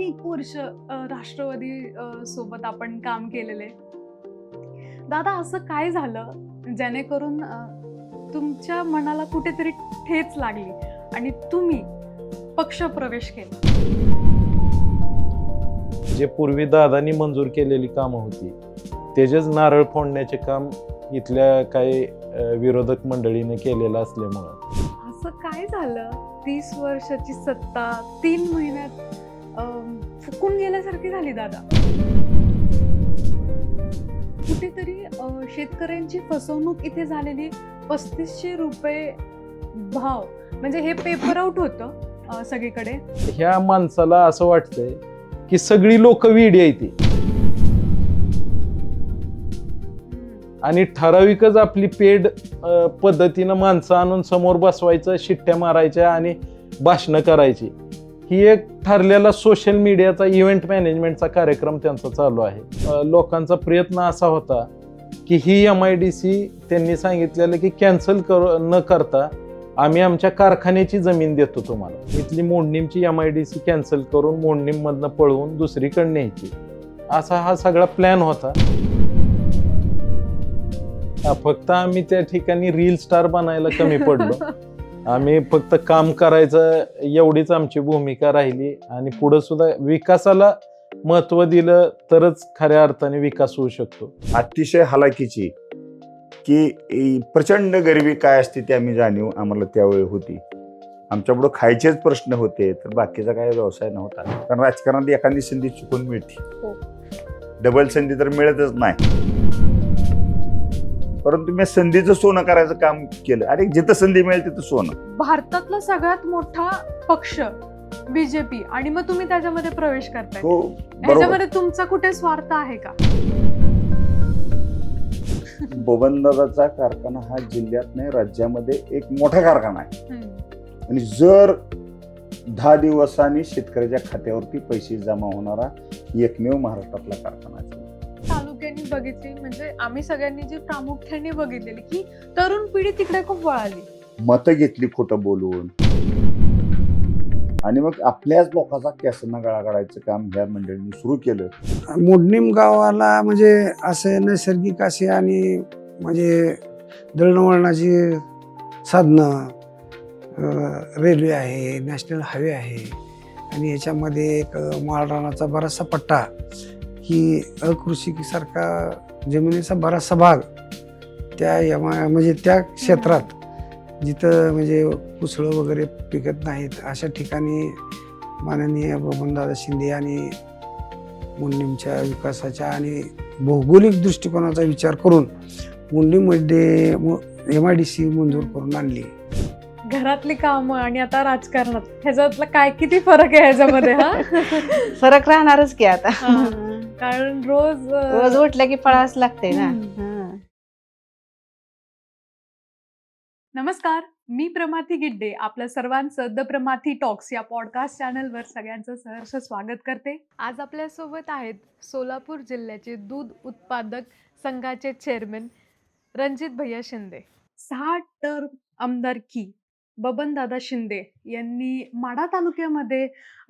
अनेक वर्ष राष्ट्रवादी सोबत आपण काम केलेले. दादा असं काय झालं जेणेकरून तुमच्या मनाला कुठेतरी ठेच लागली आणि तुम्ही पक्ष प्रवेश केला? जे पूर्वी दादांनी मंजूर केलेली कामं होती त्याचेच नारळ फोडण्याचे काम इथल्या काही विरोधक मंडळीने केलेलं असल्यामुळं असं काय झालं 30 वर्षाची सत्ता 3 महिन्यात फुकून गेल्यासारखी झाली दादा? कुठेतरी शेतकऱ्यांची फसवणूक इथे झालेली. 3500 रुपये भाव म्हणजे हे पेपर आउट होतं सगळीकडे. ह्या माणसाला असं वाटतंय की सगळी लोक वेडी आहेत ती आणि ठराविकच आपली पेड पद्धतीनं माणसं आणून समोर बसवायचं, शिट्ट्या मारायच्या आणि भाषणं करायची. ही एक ठरलेला सोशल मीडियाचा इव्हेंट मॅनेजमेंटचा कार्यक्रम त्यांचा चालू आहे. लोकांचा प्रयत्न असा होता की ही MIDC त्यांनी सांगितलेलं की कॅन्सल न करता आम्ही आमच्या कारखान्याची जमीन देतो तुम्हाला. इथली मोडणीमची MIDC कॅन्सल करून मोडणीममधनं पळवून दुसरीकडे न्यायची, असा हा सगळा प्लॅन होता. फक्त आम्ही त्या ठिकाणी रील स्टार बनायला कमी पडलो. आम्ही फक्त काम करायचं एवढीच आमची भूमिका राहिली आणि पुढे सुद्धा विकासाला महत्व दिलं तरच खऱ्या अर्थाने विकास होऊ शकतो. अतिशय हालाकीची की प्रचंड गरिबी काय असते ते आम्ही जाणीव आम्हाला त्यावेळी होती. आमच्यापुढं खायचेच प्रश्न होते, तर बाकीचा काय व्यवसाय नव्हता. कारण राजकारणात एखादी संधी चुकून मिळते, डबल संधी तर मिळतच नाही. परंतु मी संधीचं सोनं करायचं काम केलं. अरे जिथं संधी मिळेल तिथं सोनं. भारतातला सगळ्यात मोठा पक्ष BJP आणि मग तुम्ही त्याच्यामध्ये प्रवेश करताय. हो बरोबर. ह्याच्यामध्ये तुमचा कुठे स्वार्थ आहे का? बबनदादाचा कारखाना हा जिल्ह्यात नाही राज्यामध्ये एक मोठा कारखाना आहे. आणि जर 10 दिवसांनी शेतकऱ्याच्या खात्यावरती पैसे जमा होणारा एकमेव महाराष्ट्रातला कारखाना आहे. तालुक्यांनी बघितली म्हणजे आम्ही सगळ्यांनी जी प्रामुख्याने बघितलेली की तरुण पिढी तिकडे खूप वळाली. मतं घेतली खोटं बोलून आणि मग आपल्याच लोकांचा केसांना गळा काढायचं काम ह्या मंडळींनी सुरू केलं. मोडणीम गावाला म्हणजे असे नैसर्गिक असे आणि म्हणजे दळणवळणाची साधनं, रेल्वे आहे, नॅशनल हायवे आहे आणि याच्यामध्ये एक माळरानाचा बराचसा पट्टा की अकृषीसारखा जमिनीचा बराचसा भाग त्या म्हणजे त्या क्षेत्रात जिथं म्हणजे कुसळं वगैरे पिकत नाहीत अशा ठिकाणी माननीय बबनदादा शिंदे आणि मोडणीमच्या विकासाच्या आणि भौगोलिक दृष्टिकोनाचा विचार करून मोडणीमध्ये MIDC मंजूर करून आणली. घरातली कामं आणि आता राजकारणात ह्याच्यातला काय किती फरक आहे ह्याच्यामध्ये? हा फरक राहणारच की आता. कारण रोज रोज उठलं की पळावंच लागते ना. नमस्कार, मी प्रमाथी गिड्डे आपल्या सर्वांचं द प्रमाथी टॉक्स या पॉडकास्ट चॅनलवर सगळ्यांचं सहर्ष स्वागत करते. आज आपल्यासोबत आहेत सोलापूर जिल्ह्याचे दूध उत्पादक संघाचे चेअरमन रणजित भैया शिंदे. 6 टर्म आमदारकी बबनदादा शिंदे यांनी माढा तालुक्यामध्ये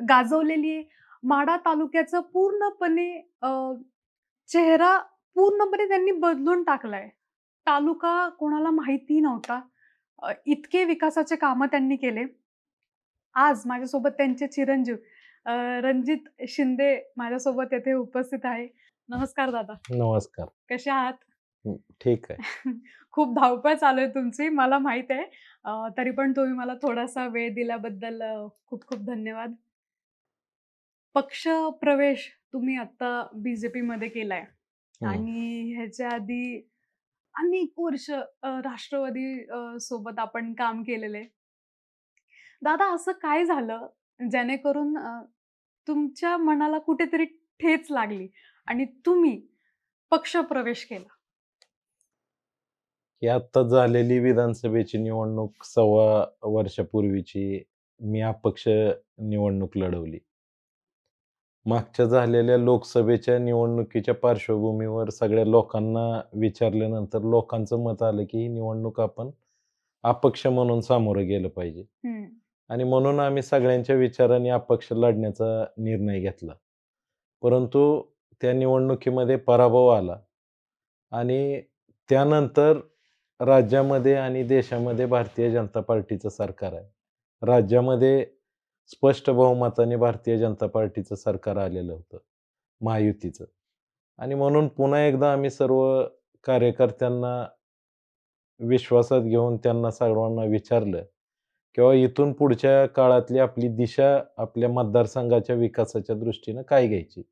गाजवलेली. माढा तालुक्याचं पूर्णपणे चेहरा पूर्णपणे त्यांनी बदलून टाकलाय. तालुका कोणाला माहिती नव्हता, इतके विकासाचे कामं त्यांनी केले. आज माझ्यासोबत त्यांचे चिरंजीव रणजित शिंदे माझ्यासोबत येथे उपस्थित आहे. नमस्कार दादा. नमस्कार. कसे आहात? ठीक आहे. खूप धावपळ चालू आहे तुमची, मला माहित आहे. तरी पण तुम्ही मला थोडासा वेळ दिल्याबद्दल खूप खूप धन्यवाद. पक्ष प्रवेश तुम्ही आता BJP मध्ये केलाय आणि ह्याच्या आधी अनेक वर्ष राष्ट्रवादी सोबत आपण काम केलेले. दादा असं काय झालं जेणेकरून तुमच्या मनाला कुठेतरी ठेच लागली आणि तुम्ही पक्ष प्रवेश केला? ही आता झालेली विधानसभेची निवडणूक 1.25 वर्षापूर्वीची मी अपक्ष निवडणूक लढवली. मागच्या झालेल्या लोकसभेच्या निवडणुकीच्या पार्श्वभूमीवर सगळ्या लोकांना विचारल्यानंतर लोकांचं मत आलं की ही निवडणूक आपण अपक्ष म्हणून सामोरं गेलं पाहिजे. आणि म्हणून आम्ही सगळ्यांच्या विचाराने अपक्ष लढण्याचा निर्णय घेतला. परंतु त्या निवडणुकीमध्ये पराभव आला आणि त्यानंतर राज्यामध्ये आणि देशामध्ये भारतीय जनता पार्टीचं सरकार आहे. राज्यामध्ये स्पष्ट बहुमताने भारतीय जनता पार्टीचं सरकार आलेलं होतं, महायुतीचं. आणि म्हणून पुन्हा एकदा आम्ही सर्व कार्यकर्त्यांना विश्वासात घेऊन त्यांना सर्वांना विचारलं, किंवा इथून पुढच्या काळातली आपली दिशा आपल्या मतदारसंघाच्या विकासाच्या दृष्टीनं काय घ्यायची.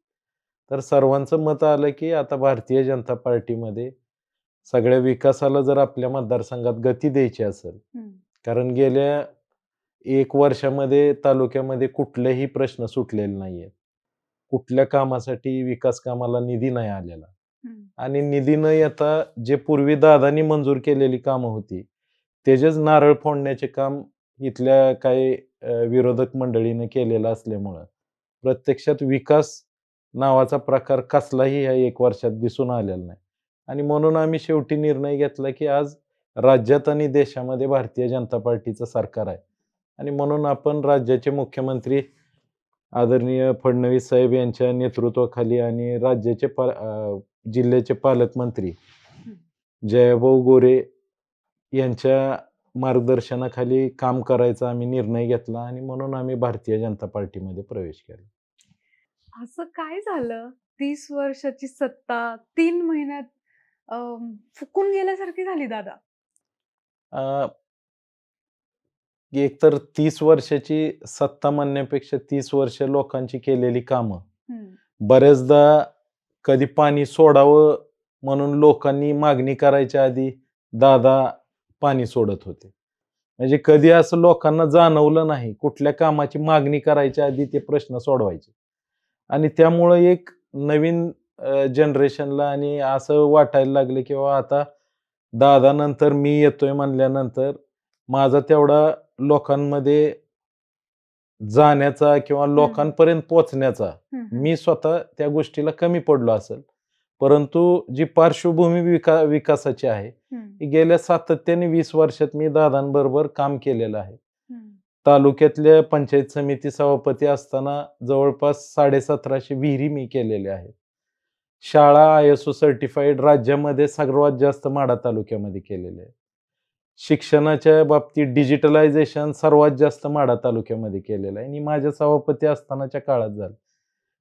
तर सर्वांचं मत आलं, की आता भारतीय जनता पार्टीमध्ये सगळ्या विकासाला जर आपल्या मतदारसंघात गती द्यायची असेल, हम्म. कारण गेल्या 1 वर्षामध्ये तालुक्यामध्ये कुठलेही प्रश्न सुटलेले नाहीयेत. कुठल्या कामासाठी विकास कामाला निधी नाही आलेला. हम्म. आणि निधी न येता जे पूर्वी दादांनी मंजूर केलेली कामं होती, त्याचेच नारळ फोडण्याचे काम इथल्या काही विरोधक मंडळीने केलेलं असल्यामुळं प्रत्यक्षात विकास नावाचा प्रकार कसलाही ह्या 1 वर्षात दिसून आलेला नाही. आणि म्हणून आम्ही शेवटी निर्णय घेतला, की आज राज्यात आणि देशामध्ये भारतीय जनता पार्टीचं सरकार आहे. आणि म्हणून आपण राज्याचे मुख्यमंत्री आदरणीय फडणवीस साहेब यांच्या नेतृत्वाखाली आणि राज्याचे जिल्ह्याचे पालकमंत्री जयभाऊ गोरे यांच्या मार्गदर्शनाखाली काम करायचा आम्ही निर्णय घेतला आणि म्हणून आम्ही भारतीय जनता पार्टीमध्ये प्रवेश केला. असं काय झालं 30 वर्षाची सत्ता 3 महिन्यात फुकून गेल्यासारखी झाली दादा? अ, एकतर 30 वर्षाची सत्ता म्हणण्यापेक्षा 30 वर्ष लोकांची केलेली कामं. हम्म. बऱ्याचदा कधी पाणी सोडावं म्हणून लोकांनी मागणी करायच्या आधी दादा पाणी सोडत होते. म्हणजे कधी असं लोकांना जाणवलं नाही. कुठल्या कामाची मागणी करायच्या आधी ते प्रश्न सोडवायचे. आणि त्यामुळं एक नवीन जनरेशनला आणि असं वाटायला लागलं, की बाबा आता दादानंतर मी येतोय म्हणल्यानंतर माझा तेवढा लोकांमध्ये जाण्याचा किंवा लोकांपर्यंत पोहोचण्याचा हम्म. मी स्वतः त्या गोष्टीला कमी पडलो असेल. परंतु जी पार्श्वभूमी विकासाची आहे, हम्म. ही गेल्या सातत्याने 20 वर्षात मी दादांबरोबर काम केलेलं आहे. हम्म. तालुक्यातल्या पंचायत समिती सभापती असताना जवळपास 1750 विहिरी मी केलेल्या आहेत. शाळा ISO सर्टिफाईड राज्यामध्ये सर्वात जास्त माढा तालुक्यामध्ये केलेले आहे. शिक्षणाच्या बाबतीत डिजिटलायझेशन सर्वात जास्त माढा तालुक्यामध्ये केलेलं आहे आणि माझ्या सभापती असतानाच्या काळात झालं.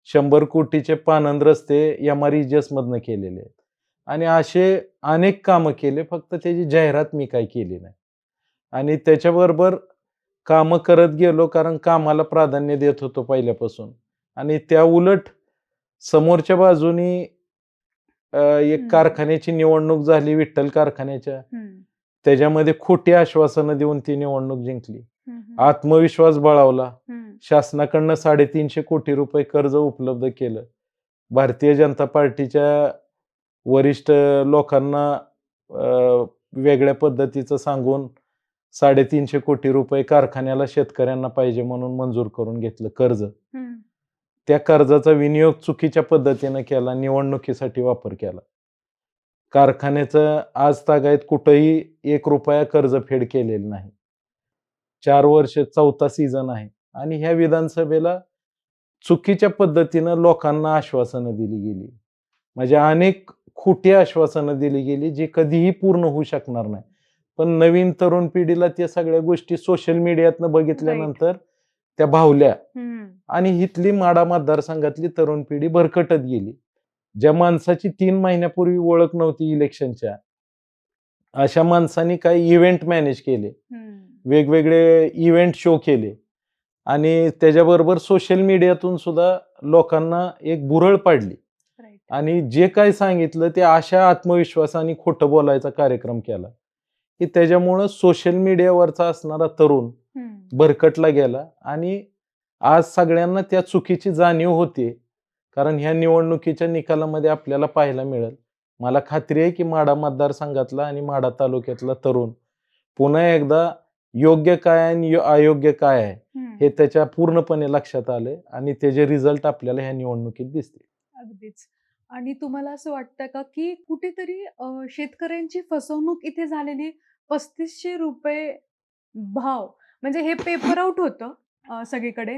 100 कोटीचे पानंद रस्ते MREGS मधनं केलेले आहेत. आणि असे अनेक कामं केले, फक्त त्याची जाहिरात मी काही केली नाही. आणि त्याच्याबरोबर कामं करत गेलो, कारण कामाला प्राधान्य देत होतो पहिल्यापासून. आणि त्या उलट समोरच्या बाजूनी एक कारखान्याची निवडणूक झाली विठ्ठल कारखान्याच्या. हम्म. त्याच्यामध्ये खोटी आश्वासनं देऊन ती निवडणूक जिंकली. हम्म. आत्मविश्वास बळावला. हम्म. शासनाकडनं 350 कोटी रुपये कर्ज उपलब्ध केलं. भारतीय जनता पार्टीच्या वरिष्ठ लोकांना वेगळ्या पद्धतीचं सांगून 350 कोटी रुपये कारखान्याला शेतकऱ्यांना पाहिजे म्हणून मंजूर करून घेतलं कर्ज. हम्म. त्या कर्जाचा विनियोग चुकीच्या पद्धतीनं केला, निवडणुकीसाठी वापर केला. कारखान्याचं आज तागायत कुठंही 1 रुपया कर्जफेड केलेली नाही. 4 वर्ष 4था सीझन आहे आणि ह्या विधानसभेला चुकीच्या पद्धतीनं लोकांना आश्वासनं दिली गेली. म्हणजे अनेक खोटी आश्वासनं दिली गेली, जी कधीही पूर्ण होऊ शकणार नाही. पण नवीन तरुण पिढीला त्या सगळ्या गोष्टी सोशल मीडियातनं बघितल्यानंतर त्या भावल्या हम्म. आणि इथली माढा मतदारसंघातली तरुण पिढी भरकटत गेली. ज्या माणसाची 3 महिन्यापूर्वी ओळख नव्हती इलेक्शनच्या, अशा माणसांनी काही इव्हेंट मॅनेज केले, हम्म. वेगवेगळे इव्हेंट शो केले आणि त्याच्याबरोबर सोशल मीडियातून सुद्धा लोकांना एक भुरळ पाडली. Right. आणि जे काय सांगितलं ते अशा आत्मविश्वासाने खोटं बोलायचा कार्यक्रम केला, की त्याच्यामुळं सोशल मीडियावरचा असणारा तरुण हम्म. भरकटला गेला आणि आज सगळ्यांना त्या चुकीची जाणीव होते. कारण ह्या निवडणुकीच्या निकालामध्ये आपल्याला पाहायला मिळेल. मला खात्री आहे, की माढा मतदारसंघातला आणि माढा तालुक्यातला तरुण पुन्हा एकदा योग्य काय आणि अयोग्य काय आहे हम्म. हे त्याच्या पूर्णपणे लक्षात आलंय आणि त्याचे रिझल्ट आपल्याला ह्या निवडणुकीत दिसतील. अगदीच. आणि तुम्हाला असं वाटतं का की कुठेतरी शेतकऱ्यांची फसवणूक इथे झालेली? 3500 रुपये भाव म्हणजे हे पेपर आउट होतं सगळीकडे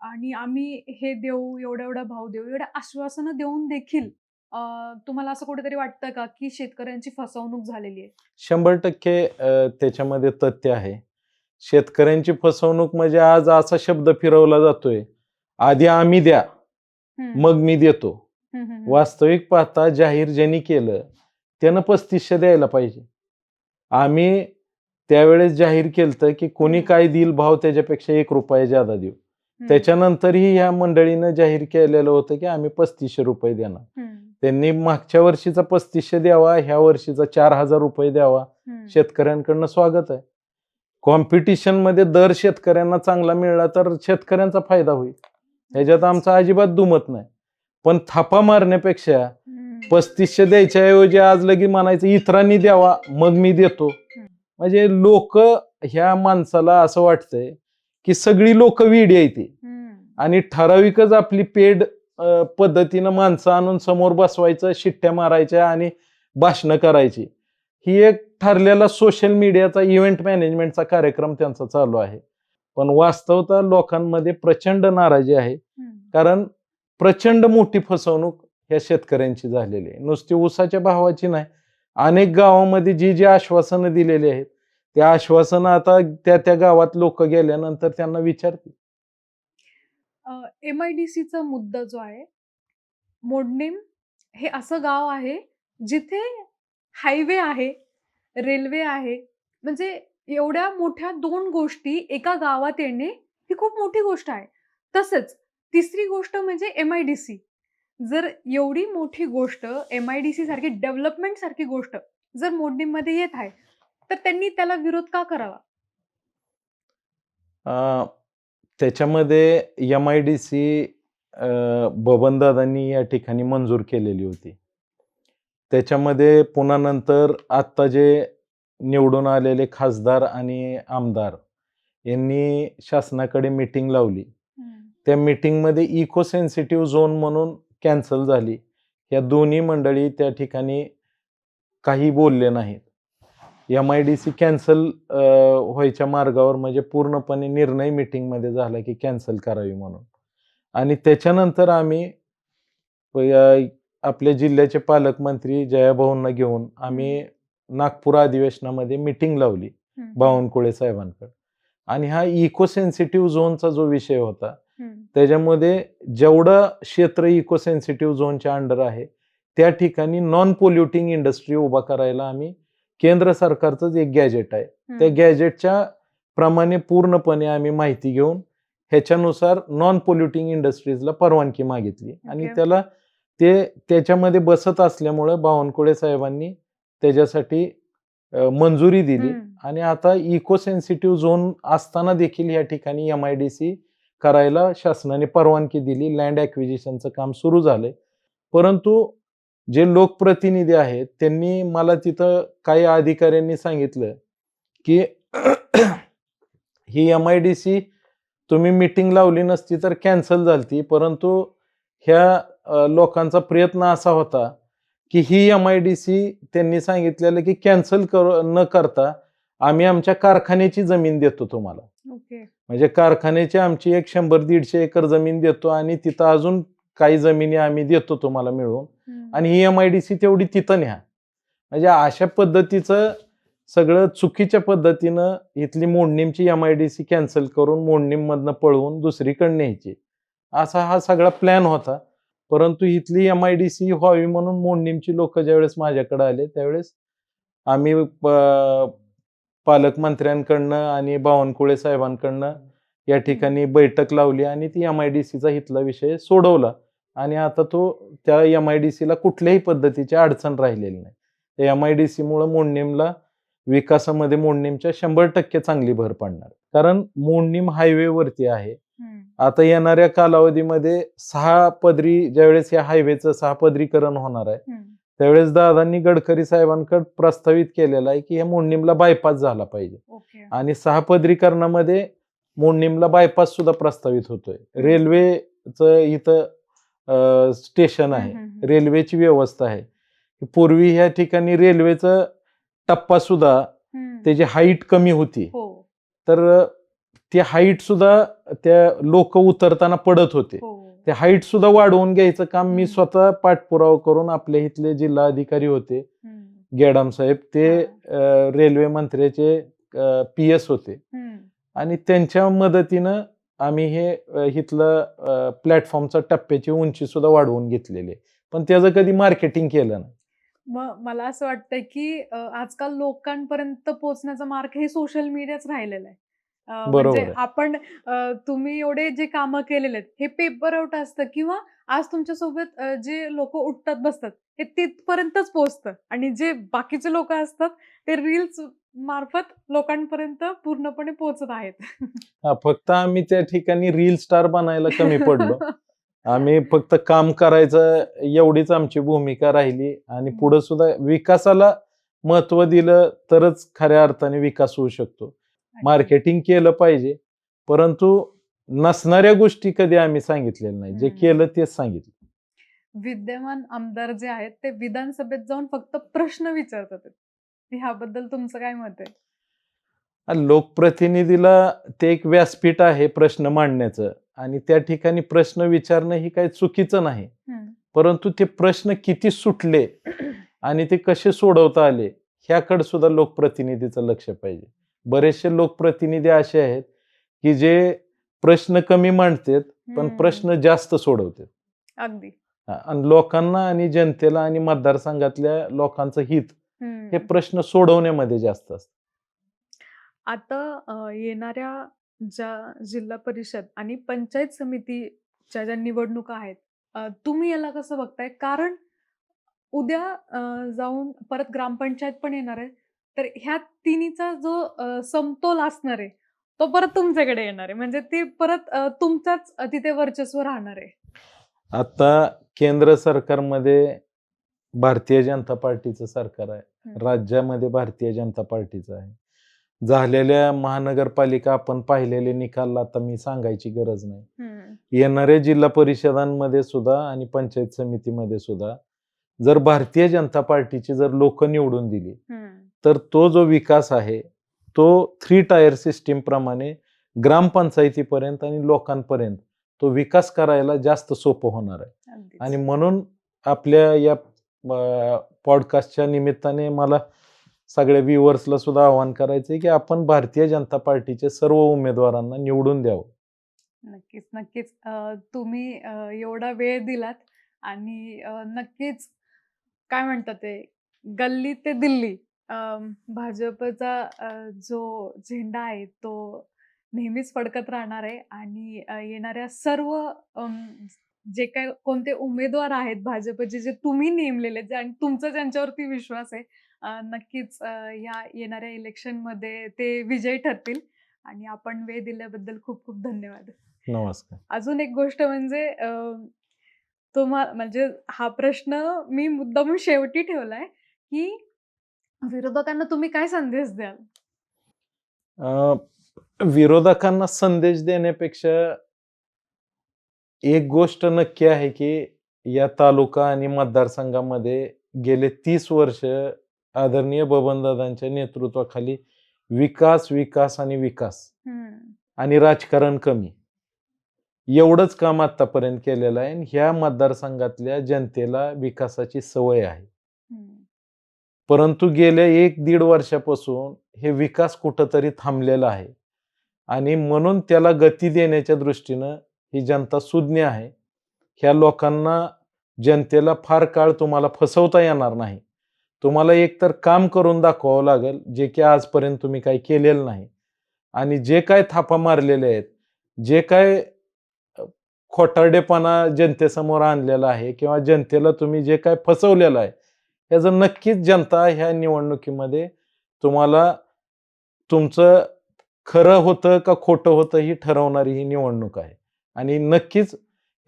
आणि आम्ही हे देऊ, एवढा एवढा भाव देऊ, एवढ्या आश्वासनं देऊन देखील तुम्हाला असं कुठेतरी वाटतं का की शेतकऱ्यांची फसवणूक झालेली आहे? 100% त्याच्यामध्ये तथ्य आहे. शेतकऱ्यांची फसवणूक म्हणजे आज असा शब्द फिरवला जातोय, आधी आम्ही द्या, हम्म, मग मी देतो. हम्म, हम्म, हम्म. वास्तविक पाहता जाहीर ज्यांनी केलं त्यानं 3500 द्यायला पाहिजे. आम्ही त्यावेळेस जाहीर केलं की कोणी हम्म. काय देईल भाव त्याच्यापेक्षा 1 रुपया ज्यादा देऊ. हम्म, त्याच्यानंतरही ह्या मंडळीनं जाहीर केलेलं होतं की आम्ही 3500 रुपये देणार. हम्म, त्यांनी मागच्या वर्षीचा 3500 द्यावा, ह्या वर्षीचा 4000 रुपये द्यावा. हम्म. शेतकऱ्यांकडनं स्वागत आहे. कॉम्पिटिशन मध्ये दर शेतकऱ्यांना चांगला मिळाला तर शेतकऱ्यांचा फायदा होईल. ह्याच्यात आमचा अजिबात दुमत नाही. पण थापा मारण्यापेक्षा हम्म. 3500 द्यायच्या ऐवजी आज लगी म्हणायचं इतरांनी द्यावा मग मी देतो. म्हणजे लोक ह्या माणसाला असं वाटतंय की सगळी लोक वेडी आहे ती हम्म. आणि ठराविकच आपली पेड पद्धतीनं माणसं आणून समोर बसवायचं, शिट्ट्या मारायच्या आणि भाषणं करायची. ही एक ठरलेला सोशल मीडियाचा इव्हेंट मॅनेजमेंटचा कार्यक्रम त्यांचा चालू आहे. पण वास्तवता लोकांमध्ये प्रचंड नाराजी आहे. हम्म. कारण प्रचंड मोठी फसवणूक ह्या शेतकऱ्यांची झालेली आहे. नुसती ऊसाच्या भावाची नाही, अनेक गावामध्ये जी जी आश्वासनं दिलेली आहेत त्या आश्वासनं आता त्या गावात लोक गेल्यानंतर त्यांना विचारतील. MIDCचा मुद्दा जो आहे, मोडणीम हे असं गाव आहे जिथे हायवे आहे, रेल्वे आहे. म्हणजे एवढ्या मोठ्या 2 गोष्टी एका गावात येणे ही खूप मोठी गोष्ट आहे. तसंच तिसरी गोष्ट म्हणजे MIDC. जर एवढी मोठी गोष्ट MIDC सारखी डेव्हलपमेंट सारखी गोष्ट जर मोडणीममध्ये येत आहे, तर त्यांनी त्याला विरोध का करावा? अं, त्याच्यामध्ये MIDC बबनदादांनी या ठिकाणी मंजूर केलेली होती. त्याच्यामध्ये पुन्हा नंतर आत्ता जे निवडून आलेले खासदार आणि आमदार यांनी शासनाकडे मीटिंग लावली. त्या मीटिंगमध्ये इको सेन्सिटिव्ह झोन म्हणून कॅन्सल झाली. या दोन्ही मंडळी त्या ठिकाणी काही बोलले नाहीत. MIDC कॅन्सल व्हायच्या मार्गावर म्हणजे पूर्णपणे निर्णय मीटिंगमध्ये झाला की कॅन्सल करावी म्हणून. आणि त्याच्यानंतर आम्ही आपल्या जिल्ह्याचे पालकमंत्री जयाभाऊंना घेऊन आम्ही नागपूर अधिवेशनामध्ये मीटिंग लावली बावनकुळे साहेबांकडे. आणि हा इको सेन्सिटिव्ह झोनचा जो विषय होता त्याच्यामध्ये जेवढं क्षेत्र इको सेन्सिटिव्ह झोनच्या अंडर आहे त्या ठिकाणी नॉन पोल्युटिंग इंडस्ट्री उभा करायला आम्ही केंद्र सरकारचंच एक गॅजेट आहे, त्या गॅजेटच्या प्रमाणे पूर्णपणे आम्ही माहिती घेऊन ह्याच्यानुसार नॉन पोल्युटिंग इंडस्ट्रीजला परवानगी मागितली. आणि त्याला त्याच्यामध्ये बसत असल्यामुळे बावनकुळे साहेबांनी त्याच्यासाठी मंजुरी दिली. आणि आता इको सेन्सिटिव्ह झोन असताना देखील या ठिकाणी MIDC करायला शासनाने परवानगी दिली. लँड ॲक्विजिशनचं काम सुरू झालंय. परंतु जे लोकप्रतिनिधी आहेत त्यांनी मला तिथं काही अधिकाऱ्यांनी सांगितलं की ही MIDC तुम्ही मीटिंग लावली नसती तर कॅन्सल झालती, परंतु ह्या लोकांचा प्रयत्न असा होता की ही MIDC त्यांनी सांगितलेलं की कॅन्सल न करता आम्ही आमच्या कारखान्याची जमीन देतो तुम्हाला. म्हणजे कारखान्याची आमची 100-150 एकर जमीन देतो आणि तिथं अजून काही जमिनी आम्ही देतो तुम्हाला मिळवून, आणि ही MIDC तेवढी तिथं न्या. म्हणजे अशा पद्धतीचं सगळं चुकीच्या पद्धतीनं इथली मोडणीमची MIDC कॅन्सल करून मोडणीममधनं पळवून दुसरीकडे न्यायची असा हा सगळा प्लॅन होता. परंतु इथली MIDC व्हावी म्हणून मोडणीमची लोक ज्यावेळेस माझ्याकडे आले त्यावेळेस आम्ही पालकमंत्र्यांकडनं आणि बावनकुळे साहेबांकडनं या ठिकाणी बैठक लावली आणि ती MIDCचा इथला विषय सोडवला. आणि आता त्या MIDCला कुठल्याही पद्धतीची अडचण राहिलेली नाही. त्या MIDC मुळे मोडणीमला विकासामध्ये मोडणीमच्या 100% चांगली भर पडणार. कारण मोडणीम हायवेवरती आहे. आता येणाऱ्या कालावधीमध्ये 6 पदरी ज्यावेळेस या हायवेचं 6 पदरीकरण होणार आहे त्यावेळेस दादांनी गडकरी साहेबांकडे प्रस्तावित केलेला आहे की या मोडणीमला बायपास झाला पाहिजे. आणि 6 पदरीकरणामध्ये मोडणीमला बायपास सुद्धा प्रस्तावित होतोय. रेल्वेचं इथं स्टेशन आहे, रेल्वेची व्यवस्था आहे. पूर्वी ह्या ठिकाणी रेल्वेचं टप्पा सुद्धा त्याची हाईट कमी होती, तर ते हाईट सुद्धा त्या लोक उतरताना पडत होते. हो. ते हाईट सुद्धा वाढवून घ्यायचं काम मी हम्म. स्वतः पाठपुरावा करून आपल्या इथले जिल्हा अधिकारी होते हम्म. गेडाम साहेब, ते रेल्वे मंत्र्याचे PS होते हम्म. आणि त्यांच्या मदतीनं आम्ही हे इथलं प्लॅटफॉर्मचा टप्प्याची उंची सुद्धा वाढवून घेतलेली आहे. पण त्याचं कधी मार्केटिंग केलं नाही. मग मला असं वाटतंय की आजकाल लोकांपर्यंत पोहोचण्याचा मार्ग हे सोशल मीडियाच राहिलेला आहे. बरोबर म्हणजे आहे. आपण तुम्ही एवढे जे कामं केलेले आहेत हे पेपर आउट असतं किंवा आज तुमच्यासोबत जे लोक उठतात बसतात हे तिथपर्यंतच पोहोचतं आणि जे बाकीचे लोक असतात ते रील्स मार्फत लोकांपर्यंत पूर्णपणे पोहोचत आहेत. हा, फक्त आम्ही त्या ठिकाणी रील स्टार बनायला कमी पडलो. आम्ही फक्त काम करायचं एवढीच आमची भूमिका राहिली आणि पुढे सुद्धा विकासाला महत्व दिलं तरच खऱ्या अर्थाने विकास होऊ शकतो. मार्केटिंग केलं पाहिजे, परंतु नसणाऱ्या गोष्टी कधी आम्ही सांगितलेल्या नाही. जे केलं तेच सांगितलं. विद्यमान आमदार जे आहेत ते विधानसभेत जाऊन फक्त प्रश्न विचारतात. ह्याबद्दल तुमचं काय मत आहे? लोकप्रतिनिधीला ते एक व्यासपीठ आहे प्रश्न मांडण्याचं आणि त्या ठिकाणी प्रश्न विचारणं ही काही चुकीचं नाही. परंतु ते प्रश्न किती सुटले आणि ते कसे सोडवता आले ह्याकडे सुद्धा लोकप्रतिनिधीचं लक्ष पाहिजे. बरेचसे लोकप्रतिनिधी असे आहेत की जे प्रश्न कमी मांडतात पण प्रश्न जास्त सोडवतात. अगदी. आणि लोकांना आणि जनतेला आणि मतदारसंघातल्या लोकांचं हित हे प्रश्न सोडवण्यामध्ये जास्त असतं. आता येणाऱ्या ज्या जिल्हा परिषद आणि पंचायत समितीच्या ज्या निवडणुका आहेत, तुम्ही याला कसं बघताय? कारण उद्या जाऊन परत ग्रामपंचायत पण येणार आहे, तर ह्या तिन्हीचा जो समतोल असणार आहे तो परत तुमच्याकडे येणार आहे. म्हणजे ते परत तुमचाच तिथे वर्चस्व राहणार आहे. आता केंद्र सरकारमध्ये भारतीय जनता पार्टीचं सरकार आहे, राज्यामध्ये भारतीय जनता पार्टीचं आहे. झालेल्या महानगरपालिका आपण पाहिलेले निकाल आता मी सांगायची गरज नाही. येणाऱ्या जिल्हा परिषदांमध्ये सुद्धा आणि पंचायत समितीमध्ये सुद्धा जर भारतीय जनता पार्टीची जर लोक निवडून दिली तर तो जो विकास आहे तो 3 टायर सिस्टीम प्रमाणे ग्रामपंचायतीपर्यंत आणि लोकांपर्यंत तो विकास करायला जास्त सोपं होणार आहे. आणि म्हणून आपल्या या पॉडकास्टच्या निमित्ताने मला सगळ्या व्ह्युअर्सला सुद्धा आवाहन करायचंय की आपण भारतीय जनता पार्टीचे सर्व उमेदवारांना निवडून द्यावं. नक्कीच, नक्कीच. तुम्ही एवढा वेळ दिलात आणि नक्कीच काय म्हणतात ते गल्ली ते दिल्ली भाजपचा जो झेंडा आहे तो नेहमीच फडकत राहणार आहे आणि येणाऱ्या सर्व जे काय कोणते उमेदवार आहेत भाजपचे जे तुम्ही नेमलेले आणि तुमचा ज्यांच्यावरती विश्वास आहे, नक्कीच या येणाऱ्या इलेक्शनमध्ये ते विजयी ठरतील. आणि आपण वेळ दिल्याबद्दल खूप खूप धन्यवाद. नमस्कार. अजून एक गोष्ट म्हणजे म्हणजे हा प्रश्न मी मुद्दामून शेवटी ठेवलाय की विरोधकांना तुम्ही काय संदेश द्याल? विरोधकांना संदेश देण्यापेक्षा एक गोष्ट नक्की आहे की या तालुका आणि मतदारसंघामध्ये गेले 30 वर्ष आदरणीय बबनदादांच्या नेतृत्वाखाली विकास विकास आणि विकास आणि राजकारण कमी एवढंच काम आतापर्यंत केलेलं आहे. ह्या मतदारसंघातल्या जनतेला विकासाची सवय आहे. परंतु गेल्या 1-1.5 वर्षापासून हे विकास कुठंतरी थांबलेला आहे आणि म्हणून त्याला गती देण्याच्या दृष्टीनं ही जनता सुज्ञ आहे. ह्या लोकांना जनतेला फार काळ तुम्हाला फसवता येणार नाही. तुम्हाला एकतर काम करून दाखवावं लागेल जे की आजपर्यंत तुम्ही काही केलेलं नाही आणि जे काय थापा मारलेले आहेत, जे काय खोटारडेपणा जनतेसमोर आणलेला आहे किंवा जनतेला तुम्ही जे काय फसवलेलं आहे याचं नक्कीच जनता ह्या निवडणुकीमध्ये तुम्हाला तुमचं खरं होतं का खोटं होतं ही ठरवणारी ही निवडणूक आहे. आणि नक्कीच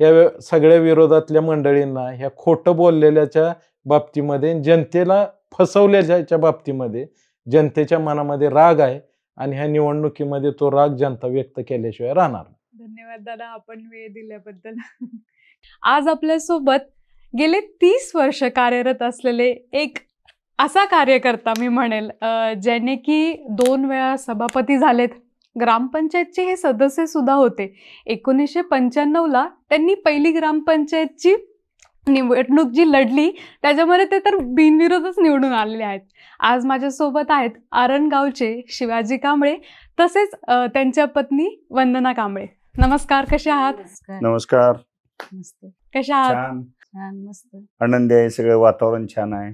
या सगळ्या विरोधातल्या मंडळींना ह्या खोटं बोललेल्याच्या बाबतीमध्ये जनतेला फसवल्याच्या बाबतीमध्ये जनतेच्या मनामध्ये राग आहे आणि ह्या निवडणुकीमध्ये तो राग जनता व्यक्त केल्याशिवाय राहणार. धन्यवाद दादा, आपण वेळ दिल्याबद्दल. आज आपल्यासोबत गेले 30 वर्ष कार्यरत असलेले एक असा कार्यकर्ता मी म्हणेल ज्याने की 2 वेळा सभापती झालेत, ग्रामपंचायतचे हे सदस्य सुद्धा होते. 1995ला त्यांनी पहिली ग्रामपंचायतची निवडणूक जी लढली त्याच्यामध्ये ते तर बिनविरोधच निवडून आलेले आहेत. आज माझ्यासोबत आहेत आरणगावचे शिवाजी कांबळे तसेच त्यांच्या पत्नी वंदना कांबळे. नमस्कार, कसे आहात? नमस्कार. मस्त कशा आहात? छान छान मस्त. आनंदी आहे, सगळं वातावरण छान आहे,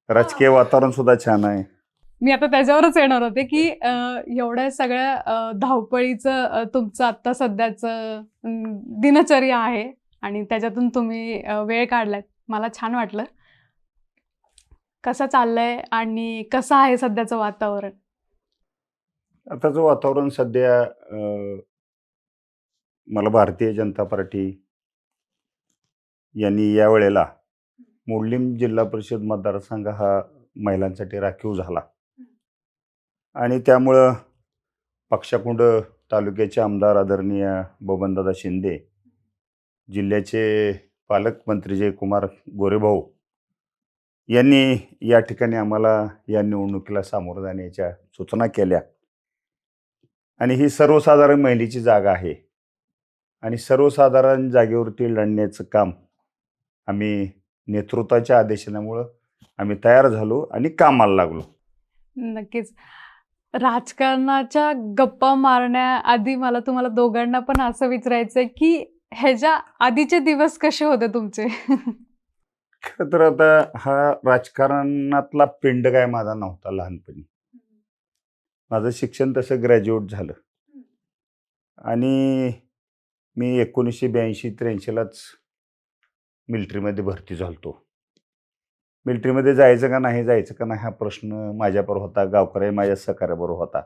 राजकीय वातावरण सुद्धा छान आहे. मी आता त्याच्यावरच येणार होते की एवढ्या सगळ्या धावपळीचं तुमचं आता सध्याचं दिनचर्या आहे आणि त्याच्यातून तुम्ही वेळ काढलाय. मला छान वाटलं. कसं चाललंय आणि कसं आहे सध्याचं वातावरण? आताचं वातावरण सध्या मला भारतीय जनता पार्टी यांनी या वेळेला मोडलीम जिल्हा परिषद मतदारसंघ हा महिलांसाठी राखीव झाला आणि त्यामुळं पक्षाकुंड तालुक्याचे आमदार आदरणीय बबनदादा शिंदे, जिल्ह्याचे पालकमंत्री जयकुमार गोरेभाऊ यांनी या ठिकाणी आम्हाला या निवडणुकीला सामोरं जाण्याच्या सूचना केल्या. आणि ही सर्वसाधारण महिलेची जागा आहे आणि सर्वसाधारण जागेवरती लढण्याचं काम आम्ही नेतृत्वाच्या आदेशामुळं आम्ही तयार झालो आणि कामाला लागलो. नक्कीच. राजकारणाच्या गप्पा मारण्याआधी मला तुम्हाला दोघांना पण असं विचारायचंय की ह्याच्या आधीचे दिवस कसे होते तुमचे? खरं तर आता हा राजकारणातला पिंड काय माझा नव्हता लहानपणी. माझं शिक्षण तसं ग्रॅज्युएट झालं आणि मी 1982-83लाच मिलिटरीमध्ये भरती झालतो. मिलिटरीमध्ये जायचं का नाही जायचं का नाही हा प्रश्न माझ्याबरोबर होता, गावकरी माझ्या सहकार्याबरोबर होता.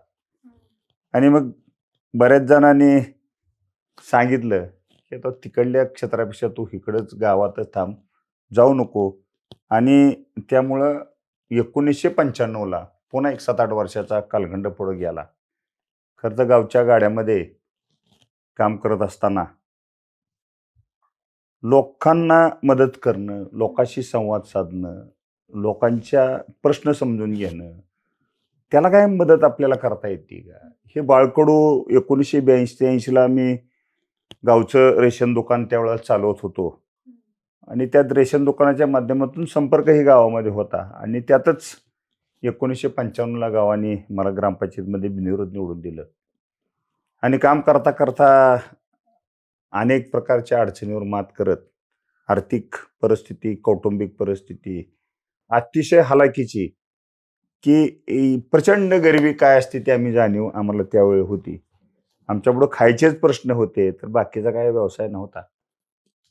आणि मग बऱ्याच जणांनी सांगितलं की आता तिकडल्या क्षेत्रापेक्षा तू इकडंच गावातच थांब, जाऊ नको. आणि त्यामुळं 1995ला पुन्हा एक 7-8 वर्षाचा कालखंड पुढे गेला. खरं तर गावच्या गाड्यामध्ये काम करत असताना लोकांना मदत करणं, लोकांशी संवाद साधणं, लोकांच्या प्रश्न समजून घेणं, त्याला काय मदत आपल्याला करता येते का? हे बाळकडू 1982-83ला मी गावचं रेशन दुकान त्यावेळेला चालवत होतो आणि त्यात रेशन दुकानाच्या माध्यमातून संपर्कही गावामध्ये होता आणि त्यातच 1995ला गावाने मला ग्रामपंचायतमध्ये बिनविरोध निवडून दिलं. आणि काम करता करता अनेक प्रकारच्या अडचणीवर मात करत आर्थिक परिस्थिती, कौटुंबिक परिस्थिती अतिशय हालाकीची की प्रचंड गरिबी काय असते ती आम्हाला त्यावेळी होती. आमच्यापुढं खायचेच प्रश्न होते, तर बाकीचा काय व्यवसाय नव्हता.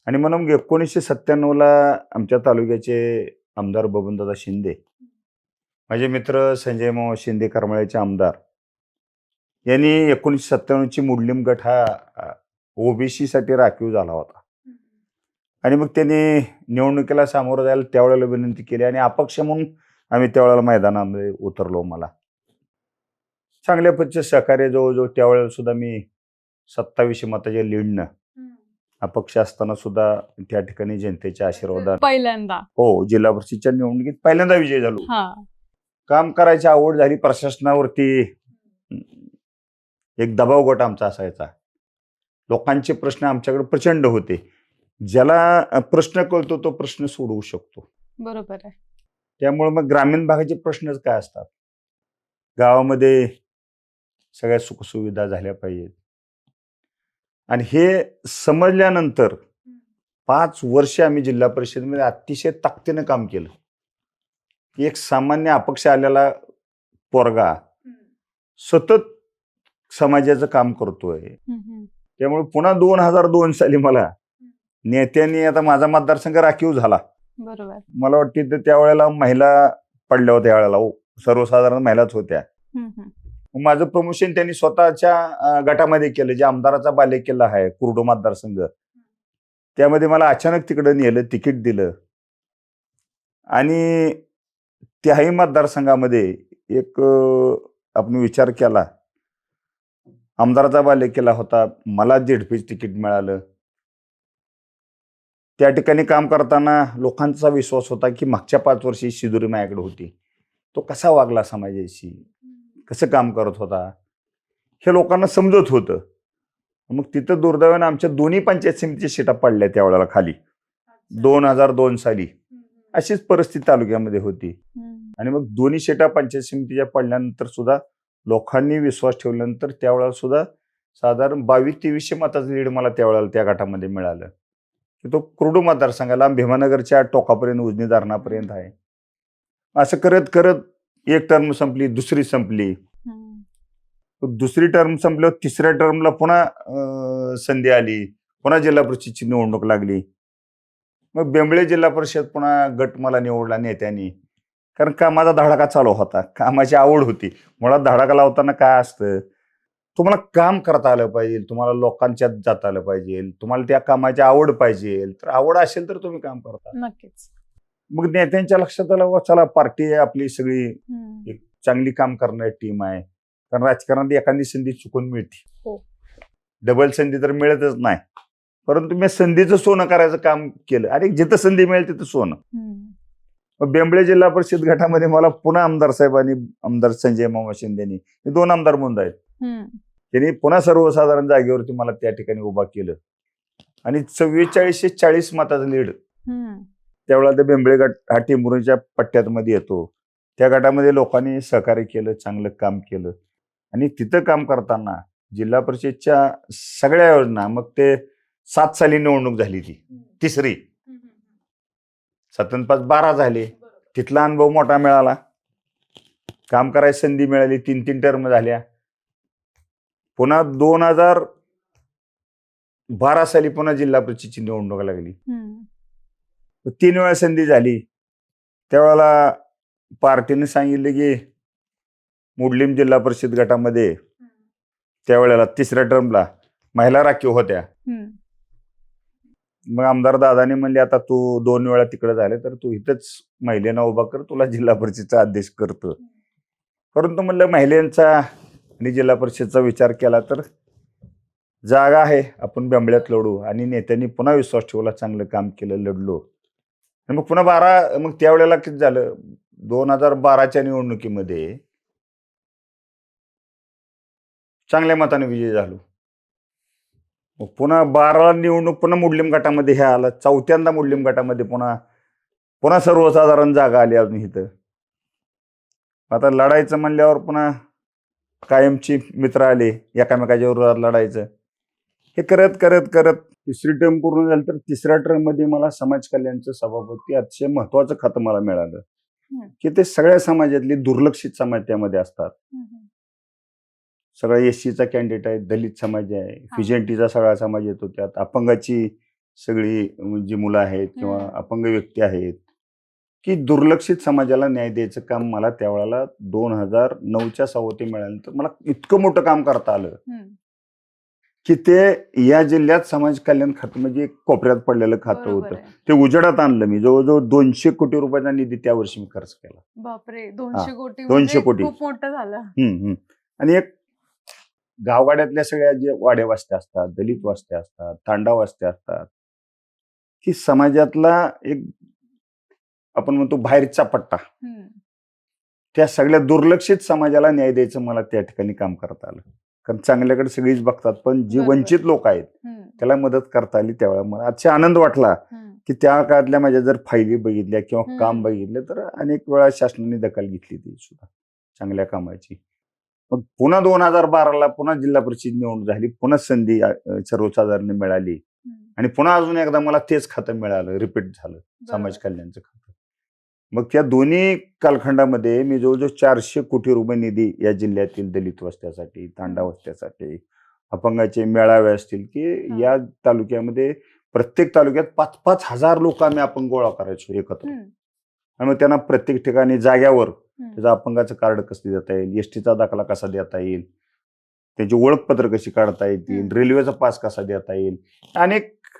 आणि म्हणून 1997ला आमच्या तालुक्याचे आमदार बबनदादा शिंदे, माझे मित्र संजय मामा शिंदे करमाळ्याचे आमदार, यांनी 1997ची मोडलीम गट हा ओबीसीसाठी राखीव झाला होता. आणि मग त्यांनी निवडणुकीला सामोरं जायला त्यावेळेला विनंती केली आणि अपक्ष म्हणून आम्ही त्यावेळेला मैदानामध्ये उतरलो. मला चांगल्या पद्धतीचे सहकार्य जवळजवळ त्यावेळेला सुद्धा मी 27 मताच्या लीडनं अपक्ष असताना सुद्धा त्या ठिकाणी जनतेच्या आशीर्वादाने पहिल्यांदा जिल्हा परिषदच्या निवडणुकीत पहिल्यांदा विजय झालो. हा, काम करायची आवड झाली. प्रशासनावरती एक दबाव गट आमचा असायचा. लोकांचे प्रश्न आमच्याकडे प्रचंड होते. ज्याला प्रश्न कळतो तो प्रश्न सोडवू शकतो. बरोबर आहे. त्यामुळे मग ग्रामीण भागाचे प्रश्नच काय असतात, गावामध्ये सगळ्या सुखसुविधा झाल्या पाहिजेत. आणि हे समजल्यानंतर 5 वर्ष आम्ही जिल्हा परिषदेमध्ये अतिशय ताकदीनं काम केलं. एक सामान्य अपक्ष आलेला पोरगा सतत समाजाचं काम करतोय. त्यामुळे पुन्हा 2002 साली मला नेत्यांनी, आता माझा मतदारसंघ राखीव झाला, बरोबर. मला वाटतं तर त्यावेळेला महिला पडल्या होत्या, त्यावेळेला सर्वसाधारण महिलाच होत्या. माझं प्रमोशन त्यांनी स्वतःच्या गटामध्ये केलं, जे आमदाराचा बालेकिल्ला आहे कुर्डू मतदारसंघ, त्यामध्ये मला अचानक तिकडे नेलं, तिकीट दिलं. आणि त्याही मतदारसंघामध्ये एक आपण विचार केला, आमदाराचा बालेकिल्ला होता, मला झेडपीचं तिकीट मिळालं. त्या ठिकाणी काम करताना लोकांचा विश्वास होता की मागच्या 5 वर्षी शिदुरी माझ्याकडे होती, तो कसा वागला समाजाशी, कसं काम करत होता, हे लोकांना समजत होतं. मग तिथं दुर्दैवानं आमच्या दोन्ही पंचायत समितीच्या सीटा पडल्या त्यावेळेला खाली 2002 साली. अशीच परिस्थिती तालुक्यामध्ये होती. आणि मग दोन्ही सीटा पंचायत समितीच्या पडल्यानंतर सुद्धा लोकांनी विश्वास ठेवल्यानंतर त्यावेळेला सुद्धा साधारण 2200-2300 मताचं लीड मला त्यावेळेला त्या गटामध्ये मिळालं. की तो कुर्डू मतदारसंघाला भीमानगरच्या टोकापर्यंत उजनी धरणापर्यंत आहे. असं करत करत एक टर्म संपली, दुसरी संपली. दुसरी टर्म संपल्यावर तिसऱ्या टर्मला पुन्हा संधी आली, पुन्हा जिल्हा परिषदची निवडणूक लागली. मग बेंबळे जिल्हा परिषद पुन्हा गट मला निवडला नेत्यांनी, कारण कामाचा धडाका चालू होता, कामाची आवड होती. मुळात धडाका लावताना काय असतं, तुम्हाला काम करता आलं पाहिजे, तुम्हाला लोकांच्यात जाता आलं पाहिजे, तुम्हाला त्या कामाची आवड पाहिजे. तर आवड असेल तर तुम्ही काम करता. नक्कीच. मग नेत्यांच्या लक्षात आलं, वा चला पार्टी आहे आपली सगळी, एक चांगली काम करणारी टीम आहे. कारण राजकारणात एखादी संधी चुकून मिळते, हो. डबल संधी तर मिळतच नाही. परंतु मी संधीचं सोनं करायचं काम केलं आणि जिथं संधी मिळेल तिथं सोनं. मग बेंबळे जिल्हा परिषद गटामध्ये मला पुन्हा आमदार साहेबांनी, आमदार संजय मामा शिंदेनी, हे 2 आमदार म्हणून आहेत, त्यांनी पुन्हा सर्वसाधारण जागेवरती मला त्या ठिकाणी उभा केलं आणि 4440 मताचं लीड. त्यावेळेला ते बेंबळे गट हा टेंभुर्णीच्या पट्ट्यात मध्ये येतो. त्या गटामध्ये लोकांनी सहकार्य केलं, चांगलं काम केलं. आणि तिथं काम करताना जिल्हा परिषदच्या सगळ्या योजना, मग ते 7 साली निवडणूक झाली, ती तिसरी, 7-5-12 झाले. तिथला अनुभव मोठा मिळाला, काम करायची संधी मिळाली, 3-3 टर्म झाल्या. पुन्हा 2012 साली पुन्हा जिल्हा परिषदची निवडणूक लागली. 3 वेळा संधी झाली. त्यावेळेला पार्टीने सांगितले की मुडलीम जिल्हा परिषद गटामध्ये त्यावेळेला तिसऱ्या टर्मला महिला राखीव होत्या. मग आमदार दादाने म्हणले, आता तू 2 वेळा तिकडे झाले तर तू इथंच महिलेना उभा कर, तुला जिल्हा परिषदचा आदेश करतो. परंतु म्हणलं महिलांचा आणि जिल्हा परिषदचा विचार केला तर जागा आहे, आपण बेंबळ्यात लढू. आणि नेत्यांनी पुन्हा विश्वास ठेवला, चांगलं काम केलं, लढलो. आणि मग पुन्हा मग त्यावेळेला किती झालं, 2012च्या निवडणुकीमध्ये चांगल्या मताने विजय झालो. मग पुन्हा 12 निवडणूक पुन्हा मुडलीम गटामध्ये हे आला, 4थ्यांदा मुडलीम गटामध्ये पुन्हा सर्वसाधारण जागा आली अजून इथं. आता लढायचं म्हणल्यावर पुन्हा कायमची मित्र आले, एकामेकाच्या विरोधात लढायचं. हे करत करत करत तिसरी टर्म पूर्ण झाली. तर तिसऱ्या टर्म मध्ये मला समाज कल्याणचं सभापती अतिशय महत्वाचं खातं मला मिळालं, की ते सगळ्या समाजातली दुर्लक्षित समाज त्यामध्ये असतात. सगळा एससीचा कॅन्डिडेट आहे, दलित समाज आहे, फिजेंटीचा सगळा समाज येतो त्यात, अपंगाची सगळी जी मुलं आहेत किंवा अपंग व्यक्ती आहेत, की दुर्लक्षित समाजाला न्याय द्यायचं काम मला त्यावेळेला 2009च्या सवती मिळाल्यानंतर मला इतकं मोठं काम करता आलं की ते या जिल्ह्यात समाज कल्याण खातं म्हणजे एक कोपऱ्यात पडलेलं खातं होतं, ते उजेडात आणलं मी. जवळजवळ 200 कोटी रुपयाचा निधी त्या वर्षी मी खर्च केला. बापरे, 200 कोटी 200 कोटी खूप मोठं झालं. आणि एक गावगाड्यातल्या सगळ्या जे वाड्या वस्त्या असतात, दलित वस्त्या असतात, तांडा वस्त्या असतात, की समाजातला एक आपण म्हणतो बाहेरचा पट्टा, त्या सगळ्या दुर्लक्षित समाजाला न्याय द्यायचं मला त्या ठिकाणी काम करता आलं. कारण चांगल्याकडे सगळीच बघतात, पण जे वंचित लोक आहेत त्याला मदत करता आली. त्यावेळेला मला अतिशय आनंद वाटला की त्या काळातल्या माझ्या जर फायली बघितल्या किंवा काम बघितलं तर अनेक वेळा शासनाने दखल घेतली ती सुद्धा चांगल्या कामाची. मग पुन्हा 2012ला पुन्हा जिल्हा परिषद निवडणूक झाली, पुन्हा संधी सर्वसाधारण मिळाली आणि पुन्हा अजून एकदा मला तेच खातं मिळालं, रिपीट झालं, समाज कल्याणचं खातं. मग त्या दोन्ही कालखंडामध्ये मी जवळजवळ 400 कोटी रुपये निधी या जिल्ह्यातील दलित वस्त्यासाठी, तांडा वस्त्यासाठी, अपंगाचे मेळावे असतील, की या तालुक्यामध्ये प्रत्येक तालुक्यात 5-5 हजार लोक आम्ही अपंग गोळा करायचो एकत्र. आणि मग त्यांना प्रत्येक ठिकाणी जाग्यावर त्याचं अपंगाचं कार्ड कसं देता येईल, एसटीचा दाखला कसा देता येईल, त्याची ओळखपत्र कशी काढता येतील, रेल्वेचा पास कसा देता येईल,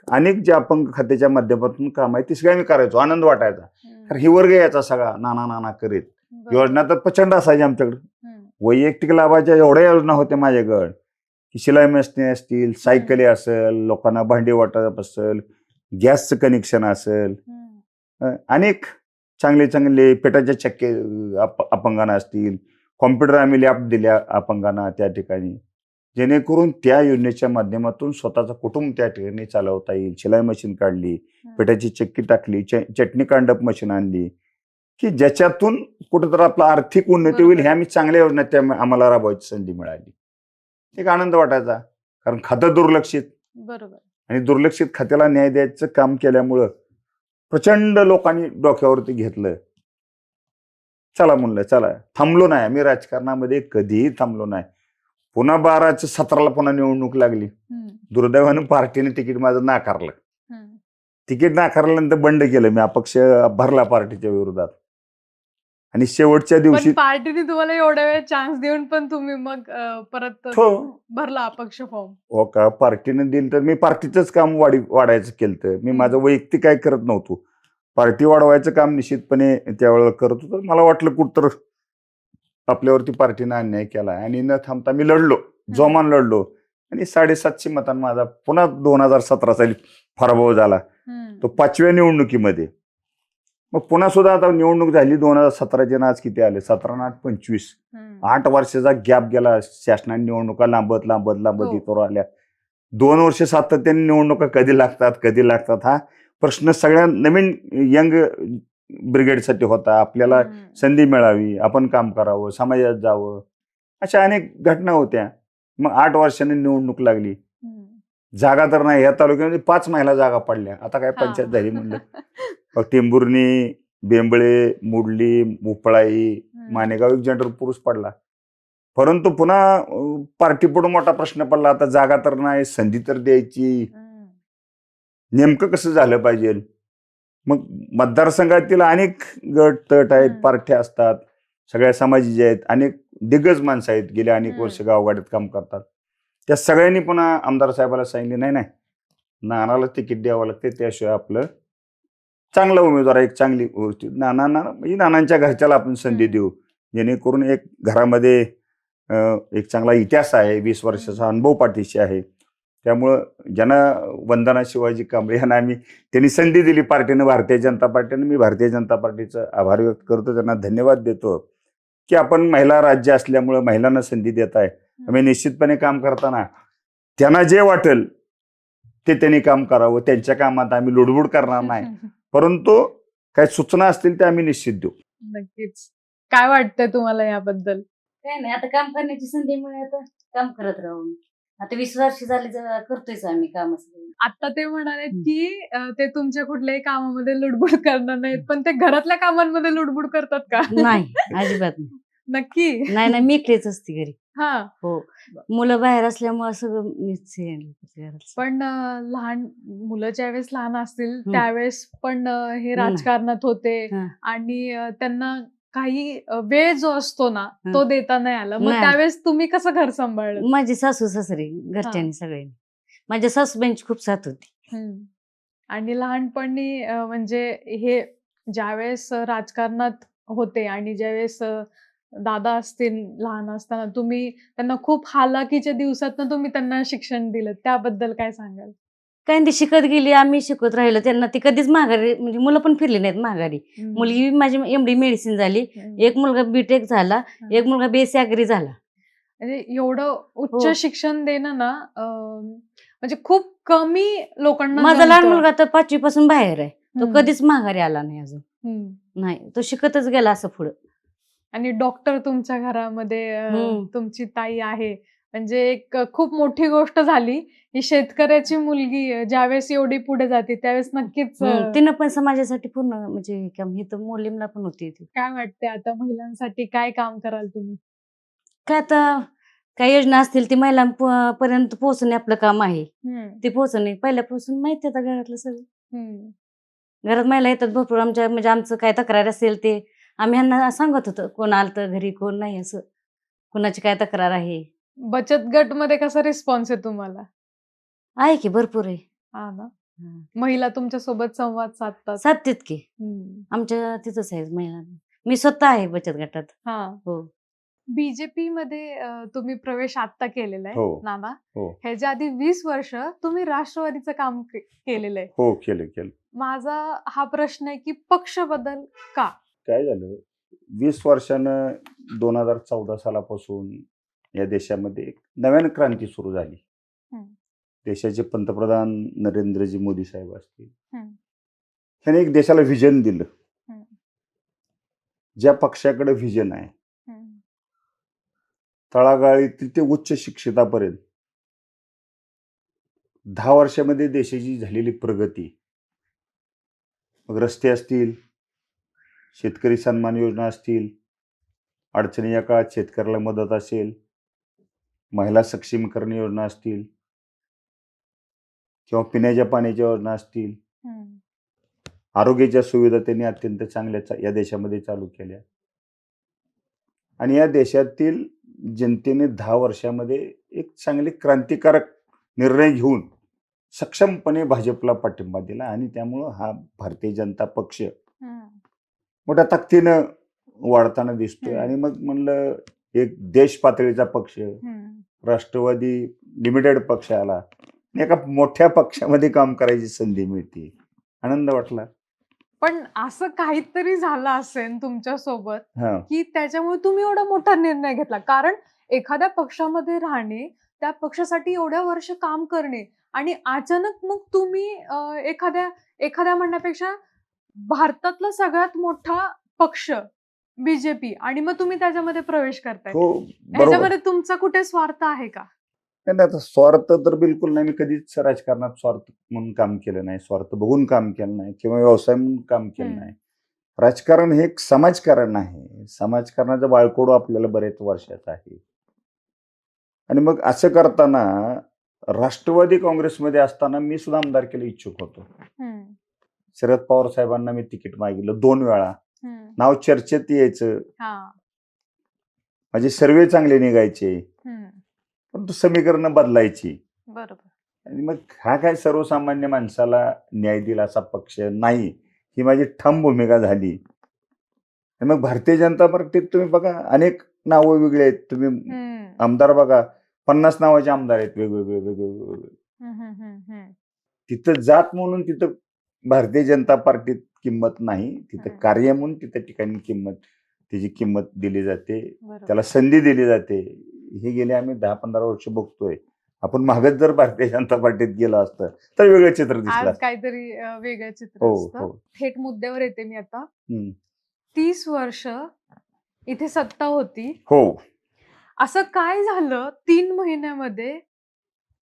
अनेक जे अपंग खात्याच्या माध्यमातून काम आहे ते सगळं आम्ही करायचो. आनंद वाटायचा, कारण ही वर्ग यायचा सगळा नाना करीत. योजना तर प्रचंड असायची आमच्याकडे, वैयक्तिक लाभाच्या एवढ्या योजना होत्या माझ्याकडे, की शिलाई मशिनी असतील, सायकली असेल, लोकांना भांडी वाटप असेल, गॅसचं कनेक्शन असेल, अनेक चांगले पेटाच्या चक्के अपंगांना असतील, कॉम्प्युटर आम्ही लॅब दिल्या अपंगांना त्या ठिकाणी. जेणेकरून त्या योजनेच्या माध्यमातून स्वतःचं कुटुंब त्या ठिकाणी चालवता येईल. शिलाई मशीन काढली, पिठाची चक्की टाकली, चटणी कांडप मशीन आणली, की ज्याच्यातून कुठेतरी आपलं आर्थिक उन्नती होईल. ह्या आम्ही चांगल्या योजना त्या आम्हाला राबवायची संधी मिळाली. एक आनंद वाटायचा, कारण खातं दुर्लक्षित बरोबर. आणि दुर्लक्षित खात्याला न्याय द्यायचं काम केल्यामुळं प्रचंड लोकांनी डोक्यावरती घेतलं. चला म्हणलं, चला. थांबलो नाही आम्ही राजकारणामध्ये, कधीही थांबलो नाही. पुन्हा 12/17 पुन्हा निवडणूक लागली. दुर्दैवानं पार्टीने तिकीट माझं नाकारलं. तिकीट नाकारल्यानंतर बंड केलं मी, अपक्ष भरला पार्टीच्या विरोधात. आणि शेवटच्या दिवशी पण पार्टीने तुम्हाला एवढ्या वेळ चान्स देऊन पण तुम्ही मग परत हो. भरला अपक्ष फॉर्म. हो का, पार्टीने दिलं तर मी पार्टीचंच काम वाढायचं केलं. मी माझं वैयक्तिक काय करत नव्हतो. पार्टी वाढवायचं काम निश्चितपणे त्यावेळेला करत होतो. मला वाटलं कुठतर आपल्यावरती पार्टीनं अन्याय केला आणि न थांबता मी लढलो, जोमान लढलो आणि 750 मतांनी माझा पुन्हा 2017 साली पराभव झाला. तो 5व्या निवडणुकीमध्ये. मग पुन्हा सुद्धा आता निवडणूक झाली 2017च्या, आज किती आले, 17 आणि 8 25, 8 वर्षाचा गॅप गेला. शासनाने निवडणुका लांबत हो. इथवर आल्या. 2 वर्ष सातत्याने निवडणुका कधी लागतात हा प्रश्न सगळ्या नवीन यंग ब्रिगेडसाठी होता. आपल्याला संधी मिळावी, आपण काम करावं, समाजात जावं, अशा अनेक घटना होत्या. मग 8 वर्षांनी निवडणूक लागली. जागा तर नाही, या तालुक्यामध्ये 5 महिला जागा पडल्या. आता काय पंचायत झाली म्हणलं. मग टेंभुर्णी, बेंबळे, मुडली, उपळाई, मानेगाव एक जनरल पुरुष पडला. परंतु पुन्हा पार्टीपुढे मोठा प्रश्न पडला. आता जागा तर नाही, संधी तर द्यायची, नेमकं कसं झालं पाहिजे. मग मतदारसंघातील अनेक गट तट आहेत, पार्ट्या असतात, सगळ्या समाजाचे आहेत, अनेक दिग्गज माणसं आहेत, गेले अनेक वर्ष गावगाड्यात काम करतात. त्या सगळ्यांनी पुन्हा आमदार साहेबाला सांगितले, नाही नानाला तिकीट द्यावं लागते, त्याशिवाय आपलं चांगला उमेदवार, एक चांगली गोष्ट म्हणजे नानांच्या घरच्याला आपण संधी देऊ, जेणेकरून एक घरामध्ये एक चांगला इतिहास आहे, 20 वर्षाचा अनुभव पाठीशी आहे. त्यामुळं ज्यांना वंदना शिवाजी कांबळे यांना त्यांनी संधी दिली पार्टीनं, भारतीय जनता पार्टीनं. मी भारतीय जनता पार्टीचा आभार व्यक्त करतो, त्यांना धन्यवाद देतो की आपण महिला राज्य असल्यामुळं महिलांना संधी देत आहे. आम्ही निश्चितपणे काम करताना त्यांना जे वाटेल ते त्यांनी काम करावं. त्यांच्या कामात आम्ही लुडबुड करणार नाही, परंतु काही सूचना असतील ते आम्ही निश्चित देऊ. नक्कीच. काय वाटतंय तुम्हाला याबद्दल? काय नाही, आता काम करण्याची संधी मिळाली, आता काम करत राहून आता 20 वर्ष झाली करतोयच आम्ही काम. आता ते म्हणाले की ते तुमच्या कुठल्याही कामामध्ये लुडबुड करणार नाहीत, पण ते घरातल्या कामांमध्ये लुडबुड करतात का? नाही, अजिबात नाही. नक्की. नाही, मी एकटीच असते घरी. हा. हो, मुलं बाहेर असल्यामुळे सगळं मीच handle करते घरातलं. पण लहान मुलं ज्यावेळेस लहान असतील त्यावेळेस पण हे नाही. राजकारणात होते हा. आणि त्यांना काही वेळ जो असतो ना तो देता नाही आला. मग नाही. त्यावेळेस तुम्ही कसं घर सांभाळलं? माझी सासू सासरे घरच्यांनी सगळ्यांनी, माझ्या सासूबाईंची खूप साथ होती. आणि लहानपणी म्हणजे हे ज्यावेळेस राजकारणात होते आणि ज्यावेळेस दादा असतील लहान असताना, तुम्ही त्यांना खूप हालाकीच्या दिवसातनं तुम्ही त्यांना शिक्षण दिलं, त्याबद्दल काय सांगाल? काय ते शिकत गेली, आम्ही शिकत राहिलो. त्यांना ती कधीच माघारी, म्हणजे मुलं पण फिरली नाहीत माघारी. मुलगी माझी MD मेडिसिन झाली, एक मुलगा BTech झाला, एक मुलगा BSc Agri झाला. म्हणजे एवढं उच्च हो. शिक्षण देणं ना म्हणजे खूप कमी लोकांना माझा लहान जमतं. मुलगा तर 5वी पासून बाहेर आहे. तो कधीच माघारी आला नाही अजून. नाही, तो शिकतच गेला असं पुढं. आणि डॉक्टर तुमच्या घरामध्ये तुमची ताई आहे, म्हणजे एक खूप मोठी गोष्ट झाली. ही शेतकऱ्याची मुलगी ज्यावेळेस एवढी पुढे जाते त्यावेळेस नक्कीच तिनं पण समाजासाठी पूर्ण म्हणजे काम, ही तर मोलीमला पण होती ती. काय वाटते आता महिलांसाठी काय काम कराल तुम्ही? काय आता काही योजना असतील ती महिलांपर्यंत पोहोचणे आपलं काम आहे. ते पोहोचणे पहिल्यापासून माहिती आहे घरातलं सगळं. घरात महिला येतात भरपूर आमच्या, म्हणजे आमचं काय तक्रार असेल ते आम्ही ह्यांना सांगत होतो, कोण आलतं घरी कोण नाही, असं कुणाची काय तक्रार आहे. बचत गट मध्ये कसा रिस्पॉन्स आहे तुम्हाला? आहे की भरपूर आहे. हा ना. महिला तुमच्या सोबत संवाद साधतात? साधतेत की, आमच्या तिथंच आहे महिला. मी स्वतः आहे बचत गटात. हा. हो. बीजेपी मध्ये तुम्ही प्रवेश आता केलेला आहे हो. नाना. हो. ह्याच्या आधी 20 वर्ष तुम्ही राष्ट्रवादीचं काम केलेलं आहे. हो, केलं. माझा हा प्रश्न आहे की पक्ष बदल का? काय झालं, 20 वर्षानं 2014 सालापासून या देशामध्ये एक नव्यानं क्रांती सुरू झाली. हम्म. देशाचे पंतप्रधान नरेंद्रजी मोदी साहेब असतील, हम्म. त्यांनी एक देशाला व्हिजन दिलं. हम्म. ज्या पक्षाकडे व्हिजन आहे, हम्म. तळागाळीतील ते उच्च शिक्षितापर्यंत 10 वर्षामध्ये देशाची झालेली प्रगती, मग रस्ते असतील, शेतकरी सन्मान योजना असतील, अडचणीच्या काळात शेतकऱ्याला मदत असेल, महिला सक्षमीकरण योजना असतील किंवा पिण्याच्या पाण्याच्या योजना असतील, हम्म. आरोग्याच्या सुविधा त्यांनी अत्यंत चांगल्या या देशामध्ये चालू केल्या. आणि या देशातील जनतेने 10 वर्षामध्ये एक चांगले क्रांतिकारक निर्णय घेऊन सक्षमपणे भाजपला पाठिंबा दिला आणि त्यामुळं हा भारतीय जनता पक्ष हम्म. मोठ्या ताकदीनं वाढताना दिसतोय. हम्म. आणि मग म्हणलं एक देश पातळीचा पक्ष, हम्म. राष्ट्रवादी लिमिटेड पक्ष आला आणि एका मोठ्या पक्षामध्ये काम करायची संधी मिळते, आनंद वाटला. पण असं काहीतरी झालं असेल तुमच्या सोबत हा, की त्याच्यामुळे तुम्ही एवढा मोठा निर्णय घेतला. कारण एखाद्या पक्षामध्ये राहणे, त्या पक्षासाठी एवढ्या वर्ष काम करणे आणि अचानक मग तुम्ही एखाद्या म्हणण्यापेक्षा भारतातला सगळ्यात मोठा पक्ष बीजेपी आणि मग तुम्ही त्याच्यामध्ये प्रवेश करताय. हो बरोबर. ह्याच्यामध्ये तुमचा कुठे स्वार्थ आहे का? नाही, आता स्वार्थ तर बिलकुल नाही. मी कधीच राजकारणात स्वार्थ म्हणून काम केलं नाही, स्वार्थ बघून काम केलं नाही किंवा व्यवसाय म्हणून काम केलं हम्म. नाही. राजकारण हे एक समाजकारण आहे. समाजकारणाचं बाळकोड आपल्याला बरेच वर्षाचं आहे. आणि मग असं करताना राष्ट्रवादी काँग्रेसमध्ये असताना मी सुद्धा आमदारकीला इच्छुक होतो. हम्म. शरद पवार साहेबांना मी तिकीट मागितलं 2 वेळा. हम्म. नाव चर्चेत यायचं, हा. माझे सर्वे चांगले निघायचे, हम्म. परंतु समीकरणं बदलायची. बरोबर. आणि मग हा काय सर्वसामान्य माणसाला न्याय दिला असा पक्ष नाही, ही माझी ठाम भूमिका झाली. आणि मग भारतीय जनता पार्टीत तुम्ही बघा अनेक नावं वेगळी आहेत. तुम्ही हम्म. आमदार बघा, 50 नावाचे आमदार आहेत वेगवेगळे वेगवेगळे. हम्म. हम्म. हम्म. तिथं जात म्हणून तिथं भारतीय जनता पार्टीत किंमत नाही, तिथं हम्म. कार्य म्हणून तिथं ठिकाणी त्याची किंमत दिली जाते, बरोबर. त्याला संधी दिली जाते. हे गेले आम्ही 10-15 वर्ष बघतोय. आपण मागच जर भारतीय जनता पार्टीत गेलो असतं तर वेगळं चित्र दिसलं. आज काहीतरी वेगळं चित्र हो असतं. हो. थेट मुद्द्यावर येते मी आता. हम्म. 30 वर्ष इथे सत्ता होती. हो, असं काय झालं 3 महिन्यामध्ये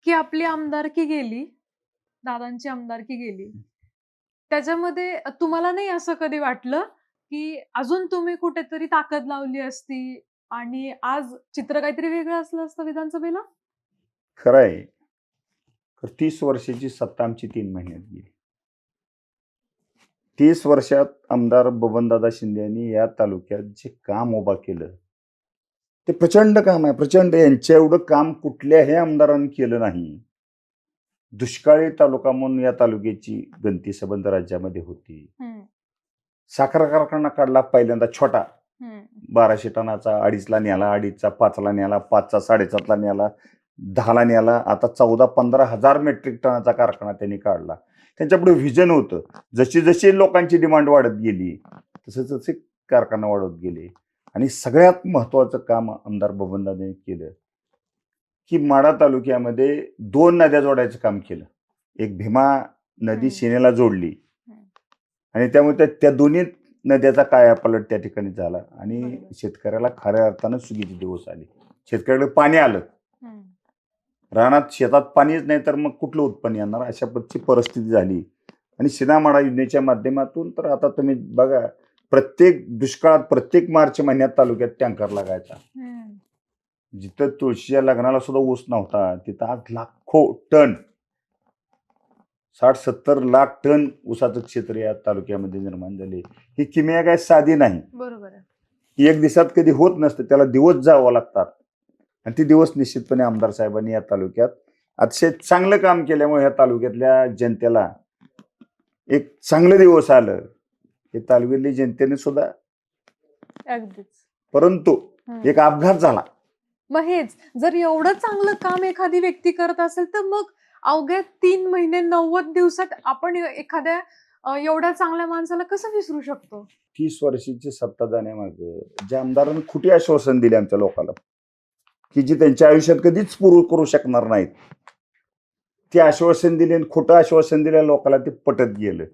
की आपली आमदारकी गेली, दादांची आमदारकी गेली? त्याच्यामध्ये तुम्हाला नाही असं कधी वाटलं की अजून तुम्ही कुठेतरी ताकद लावली असती आणि आज चित्र काहीतरी वेगळं असलं असतं विधानसभेला? खरं आहे. तर 30 वर्षाची सत्ता आमची 3 महिन्यात गेली. 30 वर्षात आमदार बबनदादा शिंदे यांनी या तालुक्यात जे काम उभा केलं ते प्रचंड काम आहे. प्रचंड. यांच्या एवढं काम कुठल्याही आमदारांनी केलं नाही. दुष्काळी तालुका म्हणून या तालुक्याची गणती संबंध राज्यामध्ये होती. हम्म. साखर कारखाना काढला पहिल्यांदा छोटा, हम्म. 1200 टनाचा, 2.5ला न्याला, 2.5चा 5ला न्याला, 5चा 7.5ला न्याला, 10ला न्याला. आता 14-15 हजार मेट्रिक टनाचा कारखाना त्यांनी काढला. त्यांच्यापुढे व्हिजन होतं. जशी जशी लोकांची डिमांड वाढत गेली तसे तसे कारखाना वाढत गेले. आणि सगळ्यात महत्वाचं काम आमदार बबनदादांनी केलं की माढा तालुक्यामध्ये 2 नद्या जोडायचं काम केलं. एक भीमा नदी सीमेला जोडली आणि त्यामुळे त्या दोन्ही नद्याचा कायापालट त्या ठिकाणी झाला आणि बरोबर. शेतकऱ्याला खऱ्या अर्थानं सुगीचे दिवस आले. शेतकऱ्याला पाणी आलं. हम्म. रानात शेतात पाणीच नाही तर मग कुठलं उत्पन्न येणार, अशा पद्धतीची परिस्थिती झाली. आणि शिनामाडा योजनेच्या माध्यमातून तर आता तुम्ही बघा, प्रत्येक दुष्काळात प्रत्येक मार्च महिन्यात तालुक्यात टँकर लागायचा. हम्म. जिथं तुळशीच्या लग्नाला सुद्धा ऊस नव्हता तिथं आज लाखो टन, 60-70 लाख टन ऊसाचं क्षेत्र या तालुक्यामध्ये निर्माण झाले. ही किमया काय साधी नाही. बरोबर आहे. ही एक दिवसात कधी होत नसते, त्याला दिवस जावं लागतात. आणि ते दिवस निश्चितपणे आमदार साहेबांनी या तालुक्यात अतिशय चांगलं काम केल्यामुळे या तालुक्यातल्या जनतेला एक चांगलं दिवस आलं. हे तालुक्यातल्या जनतेने सुद्धा. अगदीच. परंतु हम्म. एक अपघात झाला. मग हेच जर एवढं चांगलं काम एखादी व्यक्ती करत असेल तर मग अवघ्या 3 महिने 90 दिवसात आपण एखाद्या एवढ्या चांगल्या माणसाला कसं विसरू शकतो? 30 वर्षाची सत्ता जाण्यामागे ज्या आमदारांनी खोटी आश्वासन दिले आमच्या लोकांना, की जी त्यांच्या आयुष्यात कधीच पूर्ण करू शकणार नाहीत. ते आश्वासन दिले आणि खोटं आश्वासन दिलेल्या लोकांना ते पटत गेलं.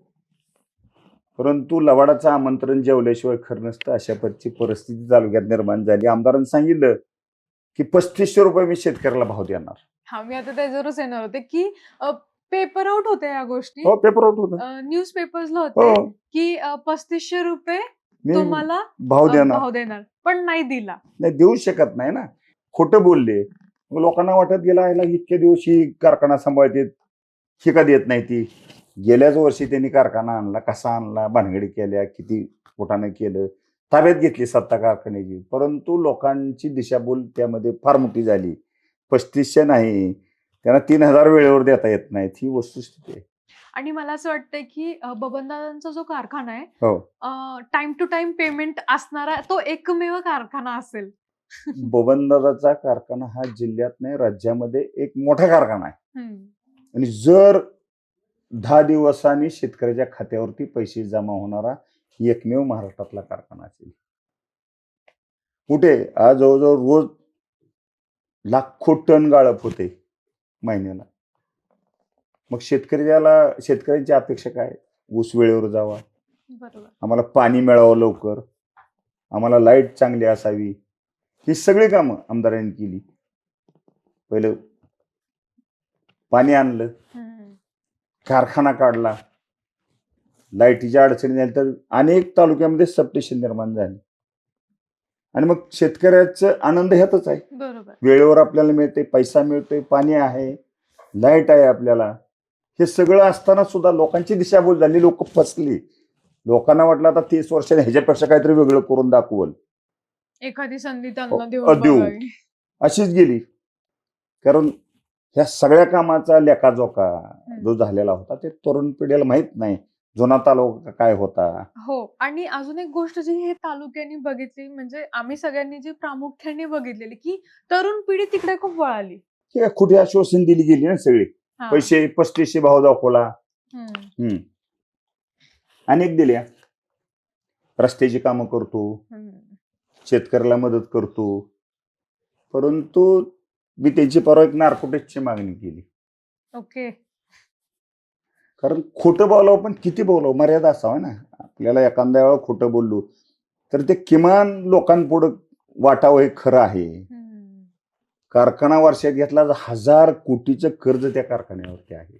परंतु लवाडाचं आमंत्रण जेवल्याशिवाय खरं नसतं, अशा परिस्थिती तालुक्यात निर्माण झाली. आमदारांनी सांगितलं की 3500 रुपये मी शेतकऱ्याला भाव देणार. हा, मी आता त्याच्यावरच येणार होते की पेपर आउट होते या गोष्टी, हो, पेपर आउट होतं. न्यूज पेपर्सला होते हो, की 3500 रुपये मी तुम्हाला भाव देणार. भाव देणार, पण नाही दिला. नाही, देऊ शकत नाही ना, खोटं बोलले. मग लोकांना वाटत गेला याला इतक्या दिवस ही कारखाना सांभाळते, ही का देत नाही ती. गेल्याच वर्षी त्यांनी कारखाना आणला, कसा आणला, भानगडी केल्या, किती पोटाने केलं, ताब्यात घेतली सत्ता कारखान्याची. परंतु लोकांची दिशाभूल त्यामध्ये फार मोठी झाली. 3500 नाही, त्यांना 3000 वेळेवर देता येत नाहीत, ही वस्तुस्थिती आहे. आणि मला असं वाटतंय की बबनदादांचा जो कारखाना आहे, हो, टाइम टू टाइम पेमेंट असणारा तो एकमेव कारखाना असेल. बबनदादाचा कारखाना हा जिल्ह्यात नाही, राज्यामध्ये एक मोठा कारखाना आहे. हम्म. आणि जर 10 दिवसांनी शेतकऱ्याच्या खात्यावरती पैसे जमा होणारा एकमेव महाराष्ट्रातला कारखाना असेल. कुठे आज जवळजवळ रोज लाखो टन गाळप होते महिन्याला. मग शेतकऱ्यांची अपेक्षा काय? ऊस वेळेवर जावा, बरोबर. आम्हाला पाणी मिळावं लवकर, आम्हाला लाईट चांगली असावी, ही सगळी कामं आमदारांनी केली. पहिलं पाणी आणलं, हम्म. कारखाना काढला, लाईटीच्या अडचणी झाल्या तर अनेक तालुक्यामध्ये सबस्टेशन निर्माण झाले. आणि मग शेतकऱ्याचा आनंद ह्यातच आहे, बरोबर. वेळेवर आपल्याला मिळते, पैसा मिळतोय, पाणी आहे, लाईट आहे आपल्याला. हे सगळं असताना सुद्धा लोकांची दिशाभूल झाली, लोक फसली. लोकांना वाटलं आता 30 वर्षाने ह्याच्यापेक्षा काहीतरी वेगळं करून दाखवल, एखादी संधी त्यांना देऊ. बघावी. अशीच गेली. कारण ह्या सगळ्या कामाचा लेखाजोखा जो झालेला होता ते तरुण पिढीला माहित नाही, जुना तालुका काय होता. हो, आणि अजून एक गोष्ट जी हे तालुक्यांनी बघितली, म्हणजे आम्ही सगळ्यांनी जी प्रामुख्याने बघितलेली, की तरुण पिढी तिकडे खूप वळाली. ठीक आहे, कुठे आश्वासन दिली गेली ना सगळी. हा. पैसे 3500 भाव दाखवला, हम्म. अनेक दिल्या. रस्त्याची कामं करतो, हम्म. शेतकऱ्याला मदत करतो. परंतु मी त्याची परवा एक नार्कोटिक्सची मागणी केली. ओके. कारण खोटं बोलावं, पण किती बोलावं, मर्यादा असावं ना. आपल्याला एखाद्या वेळा खोटं बोललो तर ते किमान लोकांपुढं वाटावं हे खरं आहे. हम्म. कारखाना वर्षात घेतला 1000 कोटीचं कर्ज त्या कारखान्यावरती आहे.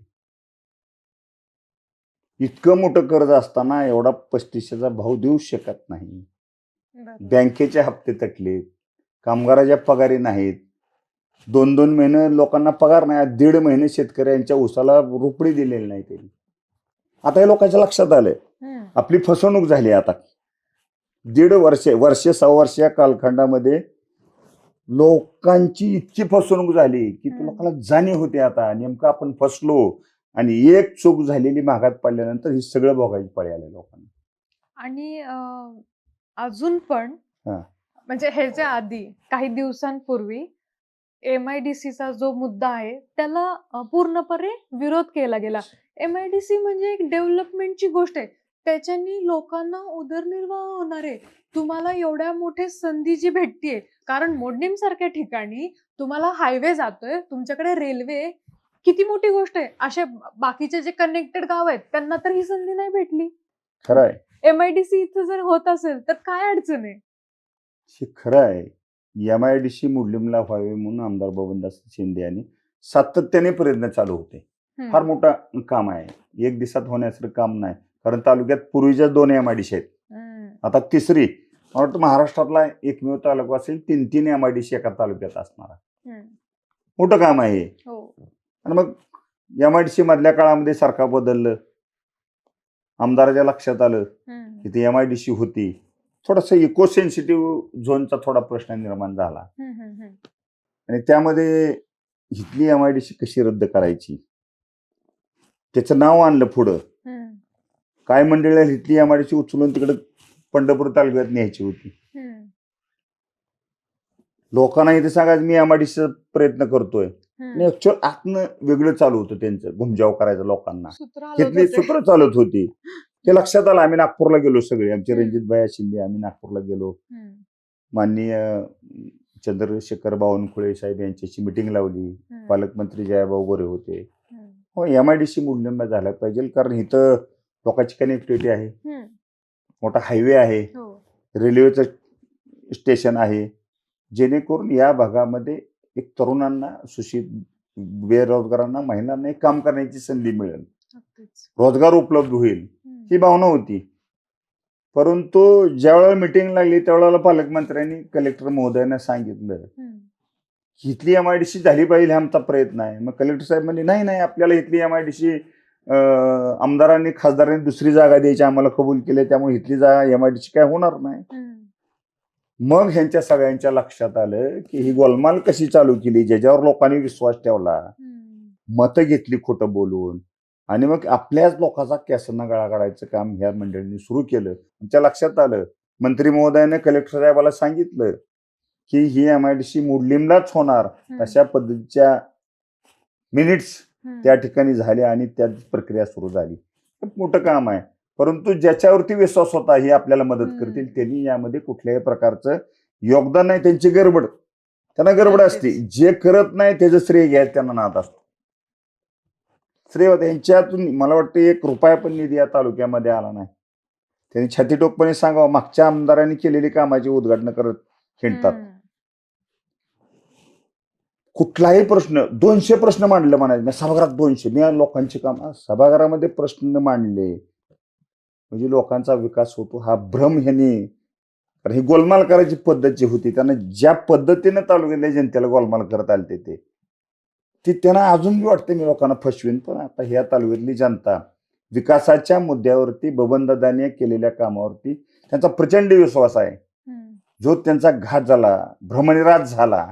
इतकं मोठं कर्ज असताना एवढा 3500चा भाव देऊ शकत नाही. बरोबर. बँकेचे हप्ते तटलेत, कामगाराच्या पगारी नाहीत, 2-2 महिने लोकांना पगार नाही, 1.5 महिने शेतकऱ्यांच्या ऊसाला रुपडी दिलेली नाही त्यांनी. आता हे लोकांच्या लक्षात आलंय हम्म. आपली फसवणूक झाली. आता 1.5 6 वर्ष या कालखंडामध्ये लोकांची इतकी फसवणूक झाली की लोकांना जाणीव होते आता नेमकं आपण फसलो, आणि एक चूक झालेली महागात पडल्यानंतर ही सगळं भोगायची पाळी आली लोकांना. आणि अजून पण हा. म्हणजे ह्याच्या आधी काही दिवसांपूर्वी MIDCचा जो मुद्दा आहे त्याला पूर्णपणे विरोध केला गेला. MIDC म्हणजे एक डेव्हलपमेंटची गोष्ट आहे, त्याच्यानी लोकांना उदरनिर्वाह होणार आहे. तुम्हाला एवढ्या मोठ्या संधी जी भेटतीये, कारण मोडणीम सारख्या ठिकाणी तुम्हाला हायवे जातोय, तुमच्याकडे रेल्वे, किती मोठी गोष्ट आहे. असे बाकीचे जे कनेक्टेड गाव आहेत त्यांना तर ही संधी नाही भेटली. खरं आहे, MIDC इथं जर होत असेल तर काय अडचण आहे? हे खरं आहे. MIDC मुडलिमला व्हावे म्हणून आमदार बबनदास शिंदे यांनी सातत्याने प्रयत्न चालू होते. फार मोठा काम आहे, एक दिवसात होण्यासारखं काम नाही. कारण तालुक्यात पूर्वीच्या 2 MIDC आहेत, आता 3री. मला वाटतं महाराष्ट्रातला एकमेव तालुका असेल 3 MIDC एका तालुक्यात असणारा. मोठं काम आहे. हो. आणि मग MIDC मधल्या काळामध्ये सरकार बदललं, आमदाराच्या लक्षात आलं की ती MIDC होती. थोडासा इको सेन्सिटिव्ह झोनचा थोडा प्रश्न निर्माण झाला, आणि त्यामध्ये इथली MIDC कशी रद्द करायची त्याचं नाव आणलं पुढं. काय मंडळीला इथली MIDC उचलून तिकडे पंढरपूर तालुक्यात न्यायची होती. लोकांना इथे सांगायचं मी MIDCचा प्रयत्न करतोय, आणि ऍक्च्युअल आतनं वेगळं चालू होतं त्यांचं, घुमजाव करायचं लोकांना. इथली सूत्र चालत होती. ते लक्षात आलं. आम्ही नागपूरला गेलो सगळे, आमचे रणजित भाई शिंदे, आम्ही नागपूरला गेलो. माननीय चंद्रशेखर बावनकुळे साहेब यांच्याशी मिटिंग लावली. पालकमंत्री जयाभाऊ गोरे होते. हो, MIDC मुंडलिंबा झाला पाहिजे, कारण इथं लोकांची कनेक्टिव्हिटी आहे, मोठा हायवे आहे, रेल्वेचं स्टेशन आहे, जेणेकरून या भागामध्ये एक तरुणांना, सुशिक्षित बेरोजगारांना, महिलांना एक काम करण्याची संधी मिळेल, रोजगार उपलब्ध होईल, ही भावना होती. परंतु ज्यावेळेला मिटिंग लागली त्यावेळेला पालकमंत्र्यांनी कलेक्टर महोदयांना सांगितलं की इथली MIDC झाली पाहिजे, हा आमचा प्रयत्न आहे. मग कलेक्टर साहेब म्हणले नाही, आपल्याला इथली MIDC आमदारांनी खासदारांनी दुसरी जागा द्यायची आम्हाला कबूल केले, त्यामुळे इथली जागा MIDC काय होणार नाही. मग ह्यांच्या सगळ्यांच्या लक्षात आलं की ही गोलमाल कशी चालू केली, ज्याच्यावर लोकांनी विश्वास ठेवला, मतं घेतली खोटं बोलून, आणि मग आपल्याच लोकांचा केसांना गळा काढायचं काम ह्या मंडळींनी सुरू केलं. आमच्या लक्षात आलं, मंत्री महोदयाने कलेक्टर साहेबाला सांगितलं की ही MIDC मुडलिमलाच होणार, अशा पद्धतीच्या मिनिट्स त्या ठिकाणी झाल्या आणि त्या प्रक्रिया सुरू झाली. मोठं काम आहे, परंतु ज्याच्यावरती विश्वास होता हे आपल्याला मदत करतील, त्यांनी यामध्ये कुठल्याही प्रकारचं योगदान नाही. त्यांची गडबड, त्यांना गडबड असते, जे करत नाही त्याचं श्रेय घ्यायचं त्यांना नाद असतो. श्रेय त्यांच्यातून मला वाटतं 1 रुपया पण निधी या तालुक्यामध्ये आला नाही. त्यांनी छातीटोकपणे सांगावं, मागच्या आमदारांनी केलेली कामाची उद्घाटन करत हिंडतात. कुठलाही प्रश्न 200 प्रश्न मांडले म्हणायचे सभागृहात, 200 मी लोकांचे काम सभागृहामध्ये प्रश्न मांडले म्हणजे लोकांचा विकास होतो हा भ्रम ह्यांनी, कारण ही गोलमाल करायची पद्धत जी होती, त्यांना ज्या पद्धतीने तालुक्यातल्या जनतेला गोलमाल करत आले ते त्यांना अजून वाटते मी लोकांना फसवीन. पण आता ह्या तालुक्यातली जनता विकासाच्या मुद्द्यावरती, बबनदादांनी केलेल्या कामावरती त्यांचा प्रचंड विश्वास आहे. जो त्यांचा घात झाला, भ्रमनिरास झाला,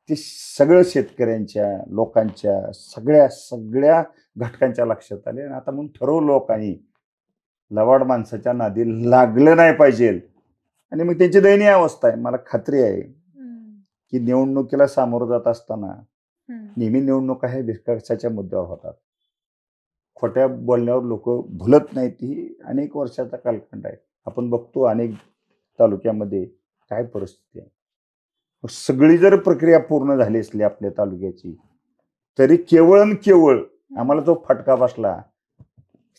ते सगळं शेतकऱ्यांच्या, लोकांच्या, सगळ्या घटकांच्या लक्षात आले. आणि आता म्हणून ठरवलं लोकांनी लवाड माणसाच्या नादी लागलं नाही पाहिजे. आणि मग त्यांची दयनीय अवस्था आहे. मला खात्री आहे की निवडणुकीला सामोरं जात असताना नेहमी निवडणुका हे विकासाच्या मुद्द्यावर होतात. खोट्या बोलण्यावर लोक भुलत नाहीत. ही अनेक वर्षाचा कालखंड आहे. आपण बघतो अनेक तालुक्यामध्ये काय परिस्थिती आहे. सगळी जर प्रक्रिया पूर्ण झाली असली आपल्या तालुक्याची, तरी केवळ आम्हाला तो फटका बसला.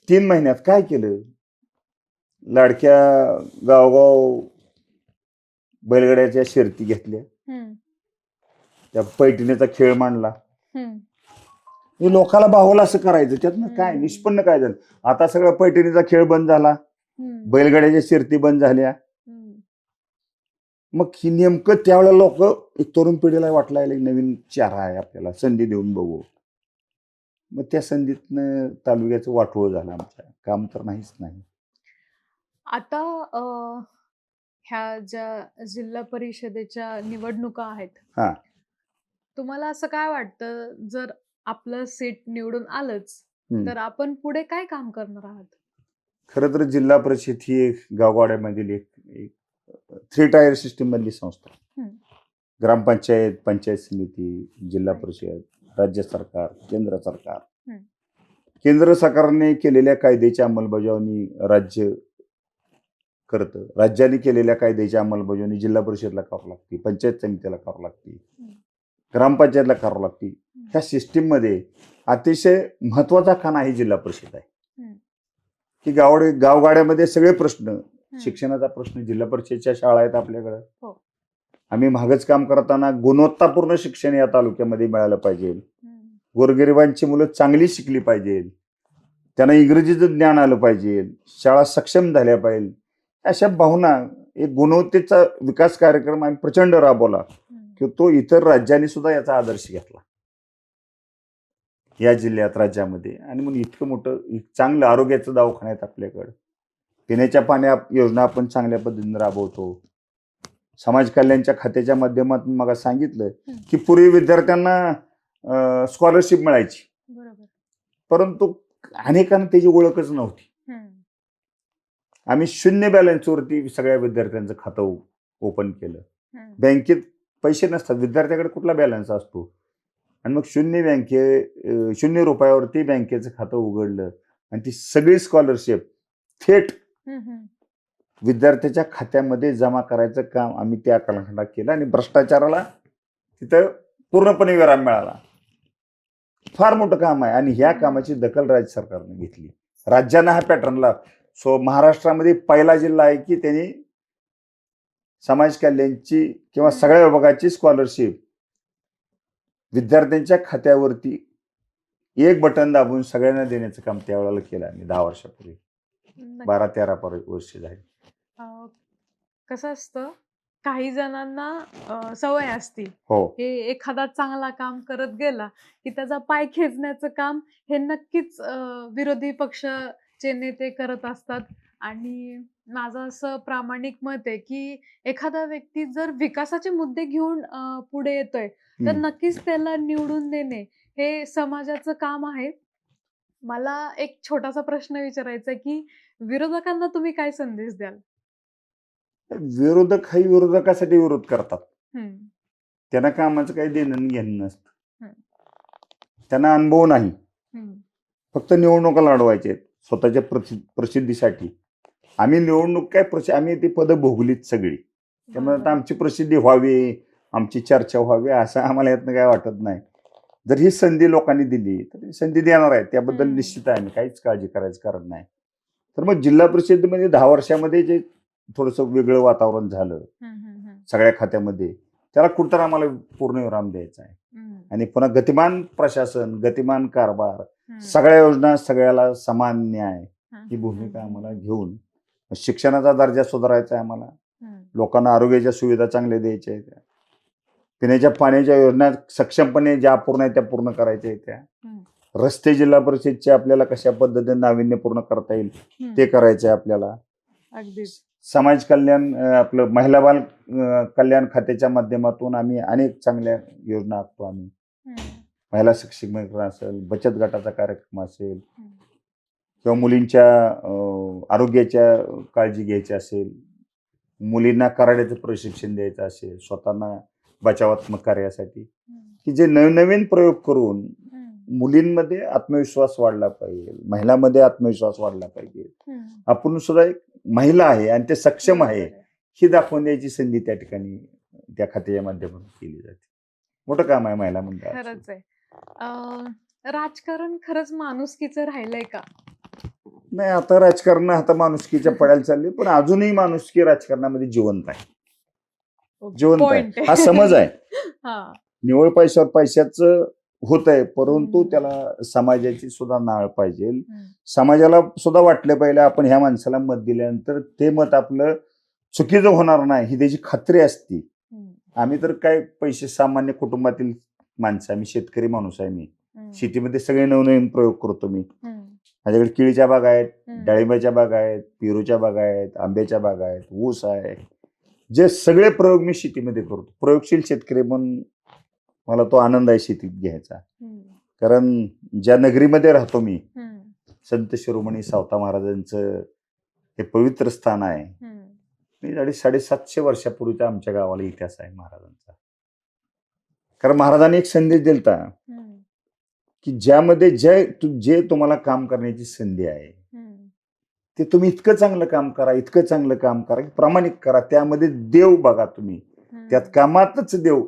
3 महिन्यात काय केलं, लाडक्या गावगाव बैलगाड्याच्या शर्ती घेतल्या, त्या पैठणीचा खेळ मांडला, हे लोकाला भावलं असं करायचं. त्यातनं काय निष्पन्न काय झालं, आता सगळं पैठणीचा खेळ बंद झाला, बैलगाड्याच्या शर्ती बंद झाल्या. मग ही नेमकं त्यावेळेला लोक एक तरुण पिढीला वाटला नवीन चेहरा आहे, आपल्याला संधी देऊन बघू. मग त्या संधीतनं तालुक्याचं वाटोळ झालं. आमचं काम तर नाहीच नाही. आता ह्या ज्या जिल्हा परिषदेच्या निवडणुका आहेत, हा, तुम्हाला असं काय वाटतं, जर आपलं सीट निवडून आलंच तर आपण पुढे काय काम करणार आहात? खरं तर जिल्हा परिषद ही एक गावगाड्यामधील एक 3 टायर सिस्टीम मधली संस्था. ग्रामपंचायत, पंचायत समिती, जिल्हा परिषद, राज्य सरकार, केंद्र सरकार. केंद्र सरकारने केलेल्या कायद्याची अंमलबजावणी राज्य करतं. राज्याने केलेल्या कायद्याची अंमलबजावणी जिल्हा परिषदला करावं लागते, पंचायत समितीला करावं लागते, ग्रामपंचायतला करावं लागते. ह्या सिस्टीम मध्ये अतिशय महत्वाचा खाना ही जिल्हा परिषद आहे. की गावगाड्यामध्ये सगळे प्रश्न, शिक्षणाचा प्रश्न, जिल्हा परिषदच्या शाळा आहेत आपल्याकडं. आम्ही मागच काम करताना गुणवत्तापूर्ण शिक्षण या तालुक्यामध्ये मिळालं पाहिजे. गोरगरिबांची मुलं चांगली शिकली पाहिजे, त्यांना इंग्रजीचं ज्ञान आलं पाहिजे, शाळा सक्षम झाल्या पाहिजे. अशा भावना, एक गुणवत्तेचा विकास कार्यक्रम आम्ही प्रचंड राबवला की तो इतर राज्यांनी सुद्धा याचा आदर्श घेतला या जिल्ह्यात, राज्यामध्ये. आणि म्हणून इतकं मोठं चांगलं आरोग्याचं दवाखाना आहेत आपल्याकडं. पिण्याच्या पाण्या योजना आपण चांगल्या पद्धतीने राबवतो. समाज कल्याणच्या खात्याच्या माध्यमातून मला सांगितलं की पूर्वी विद्यार्थ्यांना स्कॉलरशिप मिळायची, परंतु अनेकांना त्याची ओळखच नव्हती. आम्ही 0 बॅलन्सवरती सगळ्या विद्यार्थ्यांचं खातं ओपन केलं. बँकेत पैसे नसतात, विद्यार्थ्याकडे कुठला बॅलन्स असतो. आणि मग 0 रुपयावरती बँकेचं खातं उघडलं आणि ती सगळी स्कॉलरशिप थेट विद्यार्थ्याच्या खात्यामध्ये जमा करायचं काम आम्ही त्या कालखंडात केलं आणि भ्रष्टाचाराला तिथं पूर्णपणे विराम मिळाला. फार मोठं काम आहे आणि ह्या कामाची दखल राज्य सरकारने घेतली. राज्यानं हा पॅटर्नला महाराष्ट्रामध्ये पहिला जिल्हा आहे की त्यांनी समाज कल्याणची किंवा सगळ्या विभागाची स्कॉलरशिप विद्यार्थ्यांच्या खात्यावरती एक बटन दाबून सगळ्यांना देण्याचं काम त्यावेळेला केलं आम्ही 10 वर्षापूर्वी. 12-13 वर्ष झाली. कसं असतं, काही जणांना सवय असती हो हे एखादा चांगला काम करत गेला की त्याचा पाय खेचण्याचं काम हे नक्कीच विरोधी पक्षाचे नेते करत असतात. आणि माझं असं प्रामाणिक मत आहे की एखादा व्यक्ती जर विकासाचे मुद्दे घेऊन पुढे येतोय तर हम्म. नक्कीच त्याला निवडून देणे हे समाजाचं काम आहे. मला एक छोटासा प्रश्न विचारायचा आहे की विरोधकांना तुम्ही काय संदेश द्याल? विरोधक हा विरोधकासाठी विरोध करतात. हम्म, त्यांना कामाचं काही देणं घेणं नसतं. हम्म. त्यांना अनुभव नाही, हम्म, फक्त निवडणुका लढवायचे स्वतःच्या प्रसिद्धीसाठी. आम्ही निवडणूक काय आम्ही ती पदं भोगलीत सगळी, त्यामुळे आता आमची प्रसिद्धी व्हावी, आमची चर्चा व्हावी असं आम्हाला यातनं काय वाटत नाही. जर ही संधी लोकांनी दिली तर ही संधी देणार आहे, त्याबद्दल हम्म. निश्चित आहे, काहीच काळजी करायचं कारण नाही. तर मग जिल्हा परिषदेमध्ये 10 वर्षामध्ये जे थोडंसं वेगळं वातावरण झालं हम्म, हम्म, सगळ्या खात्यामध्ये, त्याला कुठंतरी आम्हाला पूर्णविराम द्यायचा आहे. हम्म, आणि पुन्हा गतिमान प्रशासन, गतिमान कारभार, हम्म, सगळ्या योजना सगळ्याला समान न्याय हम्म, ही भूमिका आम्हाला घेऊन शिक्षणाचा दर्जा सुधारायचा आहे आम्हाला. हम्म, लोकांना आरोग्याच्या सुविधा चांगल्या द्यायच्या आहेत, पिण्याच्या पाण्याच्या योजना सक्षमपणे ज्या पूर्ण आहेत त्या पूर्ण करायच्या आहेत, हम्म. रस्ते जिल्हा परिषदचे आपल्याला कशा पद्धतीने नाविन्यपूर्ण करता येईल हम्म. ते करायचं आहे आपल्याला. अगदीच. समाज कल्याण आपलं महिला बाल कल्याण खात्याच्या माध्यमातून आम्ही अनेक चांगल्या योजना आखतो आम्ही. हम्म, महिला सक्षमीकरण असेल, बचत गटाचा कार्यक्रम असेल हम्म. किंवा मुलींच्या आरोग्याच्या काळजी घ्यायची असेल, मुलींना कराड्याचं प्रशिक्षण द्यायचं असेल, स्वतःना बचावात्मक कार्यासाठी, हम्म, की जे नवनवीन प्रयोग करून हम्म, मुलींमध्ये आत्मविश्वास वाढला पाहिजे, महिलांमध्ये आत्मविश्वास वाढला पाहिजे. हम्म. आपण सुद्धा एक महिला आहे आणि ते सक्षम आहे बरोबर आहे. ही दाखवून द्यायची संधी त्या ठिकाणी त्या खात्याच्या माध्यमातून केली जाते. मोठं काम आहे महिला मंडळाचं. खरंच आहे. राजकारण खरंच माणुसकीचं राहिलंय का? नाही, आता राजकारण आता माणुसकीच्या पडायला चालली, पण अजूनही माणुसकी राजकारणामध्ये जिवंत आहे. जिवंत Point आहे हा समज आहे. हा. निवळ पैशावर पैशाचं होत आहे, परंतु हम्म. त्याला समाजाची सुद्धा नाळ पाहिजे. हम्म, समाजाला सुद्धा वाटलं पाहिजे आपण ह्या माणसाला मत दिल्यानंतर ते मत आपलं चुकीचं होणार नाही ही त्याची खात्री असते. हम्म, आम्ही तर काय पैसे सामान्य कुटुंबातील माणसं, आम्ही शेतकरी माणूस आहे. मी हम्म, शेतीमध्ये सगळे नवनवीन प्रयोग करतो. मी हम्म, माझ्याकडे केळीच्या बागा आहेत, हम्म. डाळिंबाच्या बागा आहेत, पेरूच्या बागा आहेत, आंब्याच्या बागा आहेत, ऊस आहे. जे सगळे प्रयोग मी शेतीमध्ये करतो. प्रयोगशील शेतकरी म्हणून मला तो आनंद आहे शेतीत घ्यायचा. हम्म, कारण ज्या नगरीमध्ये राहतो मी, हम्म, संत शिरोमणी सावता महाराजांचं हे पवित्र स्थान आहे. हम्म. मी 750 वर्षापूर्वीचा आमच्या गावाला इतिहास आहे महाराजांचा. कारण महाराजांनी एक संदेश दिलता हम्म, की ज्यामध्ये जे तुम्हाला काम करण्याची संधी आहे हम्म, ते तुम्ही इतकं चांगलं काम करा, इतकं चांगलं काम करा की प्रामाणिक करा. त्यामध्ये देव बघा तुम्ही, हम्म. त्यात कामातच देव.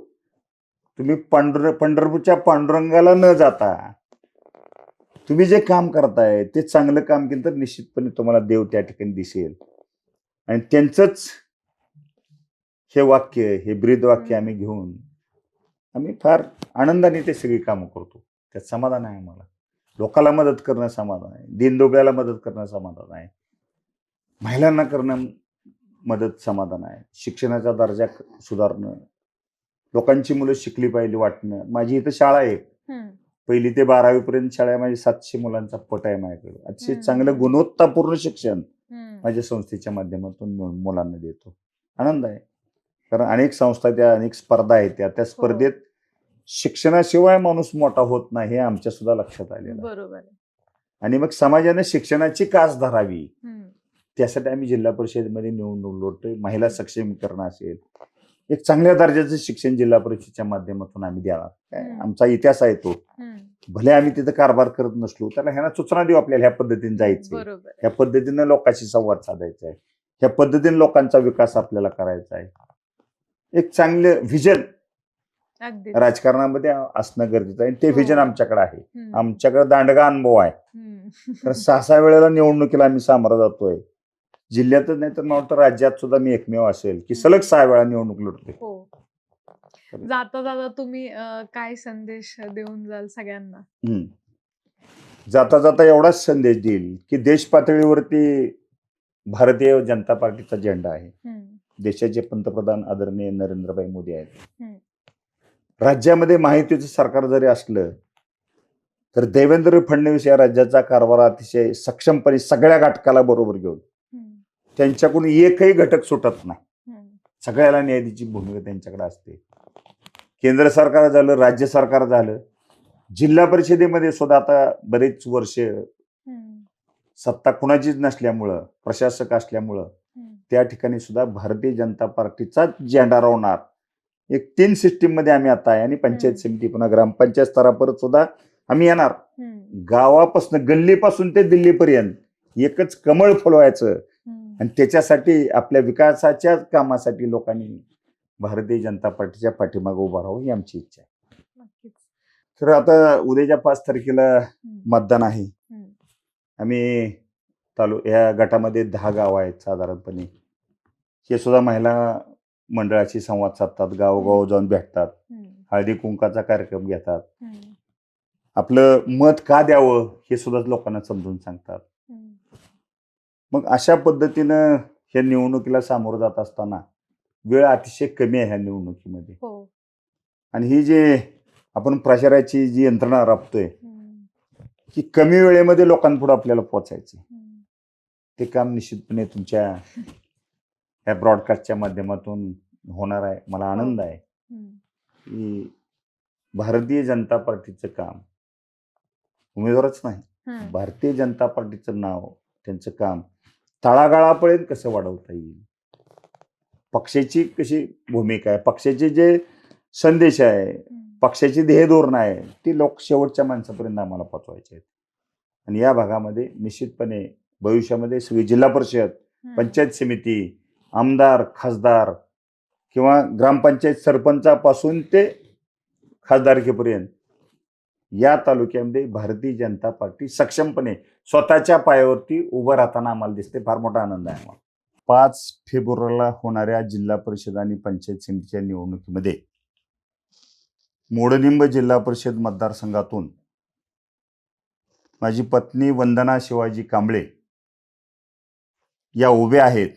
तुम्ही पंढरपूरच्या पांडुरंगाला न जाता तुम्ही जे काम करताय ते चांगलं काम केलं तर निश्चितपणे तुम्हाला देव त्या ठिकाणी दिसेल. आणि त्यांचंच हे वाक्य, हे ब्रीद वाक्य आम्ही घेऊन आम्ही फार आनंदाने ते सगळी कामं करतो. त्यात समाधान आहे आम्हाला. लोकांना मदत करणं समाधान आहे, दीनदुबळ्याला मदत करणं समाधान आहे, महिलांना करणं मदत समाधान आहे, शिक्षणाचा दर्जा सुधारणं, लोकांची मुलं शिकली पाहिजे वाटणं. माझी इथं शाळा आहे, हम्म, 1ली ते 12वी पर्यंत शाळा आहे. माझी 700 मुलांचा पट आहे माझ्याकडे. अतिशय हम्म. चांगलं गुणवत्तापूर्ण शिक्षण हम्म. माझ्या संस्थेच्या माध्यमातून मुलांना देतो. आनंद आहे, कारण अनेक संस्था त्या, अनेक स्पर्धा आहेत त्या स्पर्धेत शिक्षणाशिवाय माणूस मोठा होत नाही हे आमच्या सुद्धा लक्षात आलेलं आहे. बरोबर आहे. आणि मग समाजाने शिक्षणाची कास धरावी हम्म, त्यासाठी आम्ही जिल्हा परिषदेमध्ये निवडणूक लढतोय. महिला सक्षमीकरण असेल, एक चांगल्या दर्जाचं शिक्षण जिल्हा परिषदेच्या माध्यमातून आम्ही देणार. काय हम्म. आमचा इतिहास आहे तो. हम्म. भले आम्ही तिथं कारभार करत नसलो त्याला ह्यांना सूचना देऊ आपल्याला ह्या पद्धतीने जायचं, बरोबर आहे. ह्या पद्धतीनं लोकांशी संवाद साधायचा आहे, ह्या पद्धतीने लोकांचा विकास आपल्याला करायचा आहे. एक चांगलं व्हिजन अगदी राजकारणामध्ये असणं गरजेचं आहे. ते हो. व्हिजन आमच्याकडे आहे. आमच्याकडे दांडगा अनुभव आहे. तर 6-6 वेळेला निवडणुकीला आम्ही सामोरं जातोय. जिल्ह्यातच नाही तर मला वाटतं राज्यात सुद्धा मी एकमेव असेल की सलग 6 वेळा निवडणूक लढतोय. हो. जाता जाता तुम्ही काय संदेश देऊन जाल सगळ्यांना? हम्म. जाता जाता एवढाच संदेश देईल की देश पातळीवरती भारतीय जनता पार्टीचा झेंडा आहे. देशाचे पंतप्रधान आदरणीय नरेंद्रभाई मोदी आहेत. राज्यामध्ये महायुतीचं सरकार जरी असलं तर देवेंद्र फडणवीस या राज्याचा कारभार अतिशय सक्षमपणे सगळ्या घटकाला बरोबर घेऊन त्यांच्याकडून एकही घटक सुटत नाही. सगळ्याला न्यायाची भूमिका त्यांच्याकडे असते. केंद्र सरकार झालं, राज्य सरकार झालं, जिल्हा परिषदेमध्ये सुद्धा आता बरेच वर्ष सत्ता कुणाचीच नसल्यामुळं, प्रशासक असल्यामुळं त्या ठिकाणी सुद्धा भारतीय जनता पार्टीचा झेंडा राहणार. एक 3 सिस्टीम मध्ये आम्ही आता आहे आणि पंचायत समिती पुन्हा ग्रामपंचायत स्तरापर्यंत सुद्धा आम्ही येणार. गावापासून गल्लीपासून ते दिल्लीपर्यंत एकच कमळ फुलवायचं आणि त्याच्यासाठी आपल्या विकासाच्या कामासाठी लोकांनी भारतीय जनता पार्टीच्या पाठीमागे उभा राहावं ही आमची इच्छा आहे. तर आता उद्याच्या 5 तारखेला मतदान आहे. आम्ही या गटामध्ये 10 गाव आहेत साधारणपणे. हे सुद्धा महिला मंडळाशी संवाद साधतात, गावोगाव जाऊन भेटतात, हळदी कुंकाचा कार्यक्रम घेतात, आपलं मत का द्यावं हे सुद्धा लोकांना समजून सांगतात. मग अशा पद्धतीनं ह्या निवडणुकीला सामोरं जात असताना वेळ अतिशय कमी आहे ह्या निवडणुकीमध्ये. आणि ही जे आपण प्रचाराची जी यंत्रणा राबतोय की कमी वेळेमध्ये लोकांपुढे आपल्याला पोहोचायचं, ते काम निश्चितपणे तुमच्या या ब्रॉडकास्टच्या माध्यमातून होणार आहे. मला आनंद आहे की भारतीय जनता पार्टीचं काम, उमेदवारच नाही, भारतीय जनता पार्टीचं नाव, त्यांचं काम तळागाळापर्यंत कसं वाढवता येईल, पक्षाची कशी भूमिका आहे, पक्षाचे जे संदेश आहे, पक्षाची ध्येय धोरण आहे, ती लोक शेवटच्या माणसापर्यंत आम्हाला पोचवायचे आहेत. आणि या भागामध्ये निश्चितपणे भविष्यामध्ये सगळी जिल्हा परिषद, पंचायत समिती, आमदार, खासदार किंवा ग्रामपंचायत सरपंचापासून ते खासदारकीपर्यंत या तालुक्यामध्ये भारतीय जनता पार्टी सक्षमपणे स्वतःच्या पायावरती उभं राहताना आम्हाला दिसते. फार मोठा आनंद आहे आम्हाला. 5 फेब्रुवारीला होणाऱ्या जिल्हा परिषद आणि पंचायत समितीच्या निवडणुकीमध्ये मोडनिंब जिल्हा परिषद मतदारसंघातून माझी पत्नी वंदना शिवाजी कांबळे या उभ्या आहेत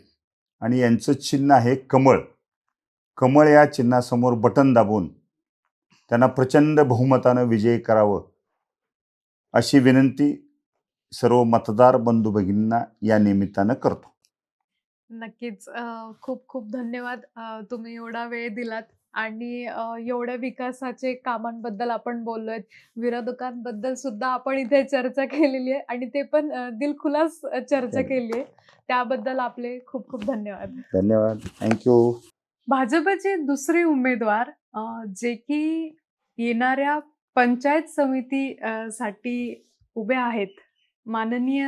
आणि यांचं चिन्ह आहे कमळ. कमळ या चिन्हासमोर बटन दाबून त्यांना प्रचंड बहुमतानं विजयी करावं अशी विनंती सर्व मतदार बंधू भगिनींना या निमित्तानं करतो. नक्कीच. खूप खूप धन्यवाद. तुम्ही एवढा वेळ दिलात आणि एवढ्या विकासाचे कामांबद्दल आपण बोललोय. विरोधकांबद्दल सुद्धा आपण इथे चर्चा केलेली आहे आणि ते पण दिलखुलास चर्चा केली आहे. त्याबद्दल आपले खूप खूप धन्यवाद. धन्यवाद. थँक्यू. भाजपचे दुसरे उमेदवार जे की येणाऱ्या पंचायत समिती साठी उभे आहेत, माननीय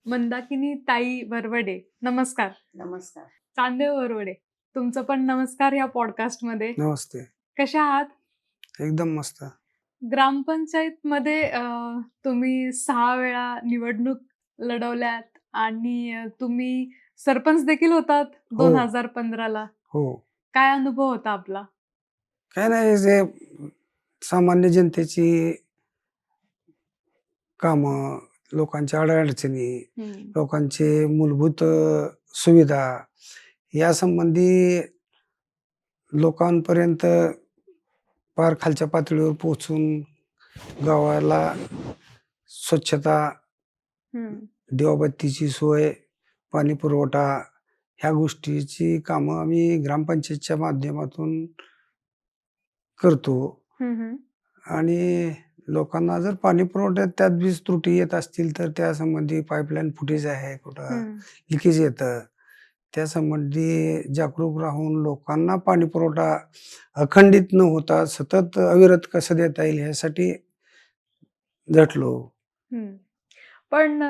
मंदाकिनी ताई वरवडे. नमस्कार. नमस्कार. चांदेव वरवडे, तुमचं पण नमस्कार ह्या पॉडकास्ट मध्ये. नमस्ते. कशा आहात? एकदम मस्त. ग्रामपंचायत मध्ये तुम्ही 6 वेळा निवडणूक लढवल्यात आणि तुम्ही सरपंच देखील होतात 2015ला. हो. काय अनुभव होता आपला? काय नाही, जे सामान्य जनतेची कामं, लोकांच्या अडचणी, लोकांचे मूलभूत सुविधा या संबंधी लोकांपर्यंत फार खालच्या पातळीवर पोहोचून गावाला स्वच्छता, दिवाबत्तीची सोय, पाणी पुरवठा ह्या गोष्टीची कामं आम्ही ग्रामपंचायतच्या माध्यमातून करतो. आणि लोकांना जर पाणी पुरवठ्यात त्यात वीज त्रुटी येत असतील तर त्या संबंधी पाईपलाईन फुटेज आहे, कुठं लिकेज येतं, त्या संबंधी जागरूक राहून लोकांना पाणी पुरवठा अखंडित न होता सतत अविरत कसं देता येईल ह्यासाठी झटलो. पण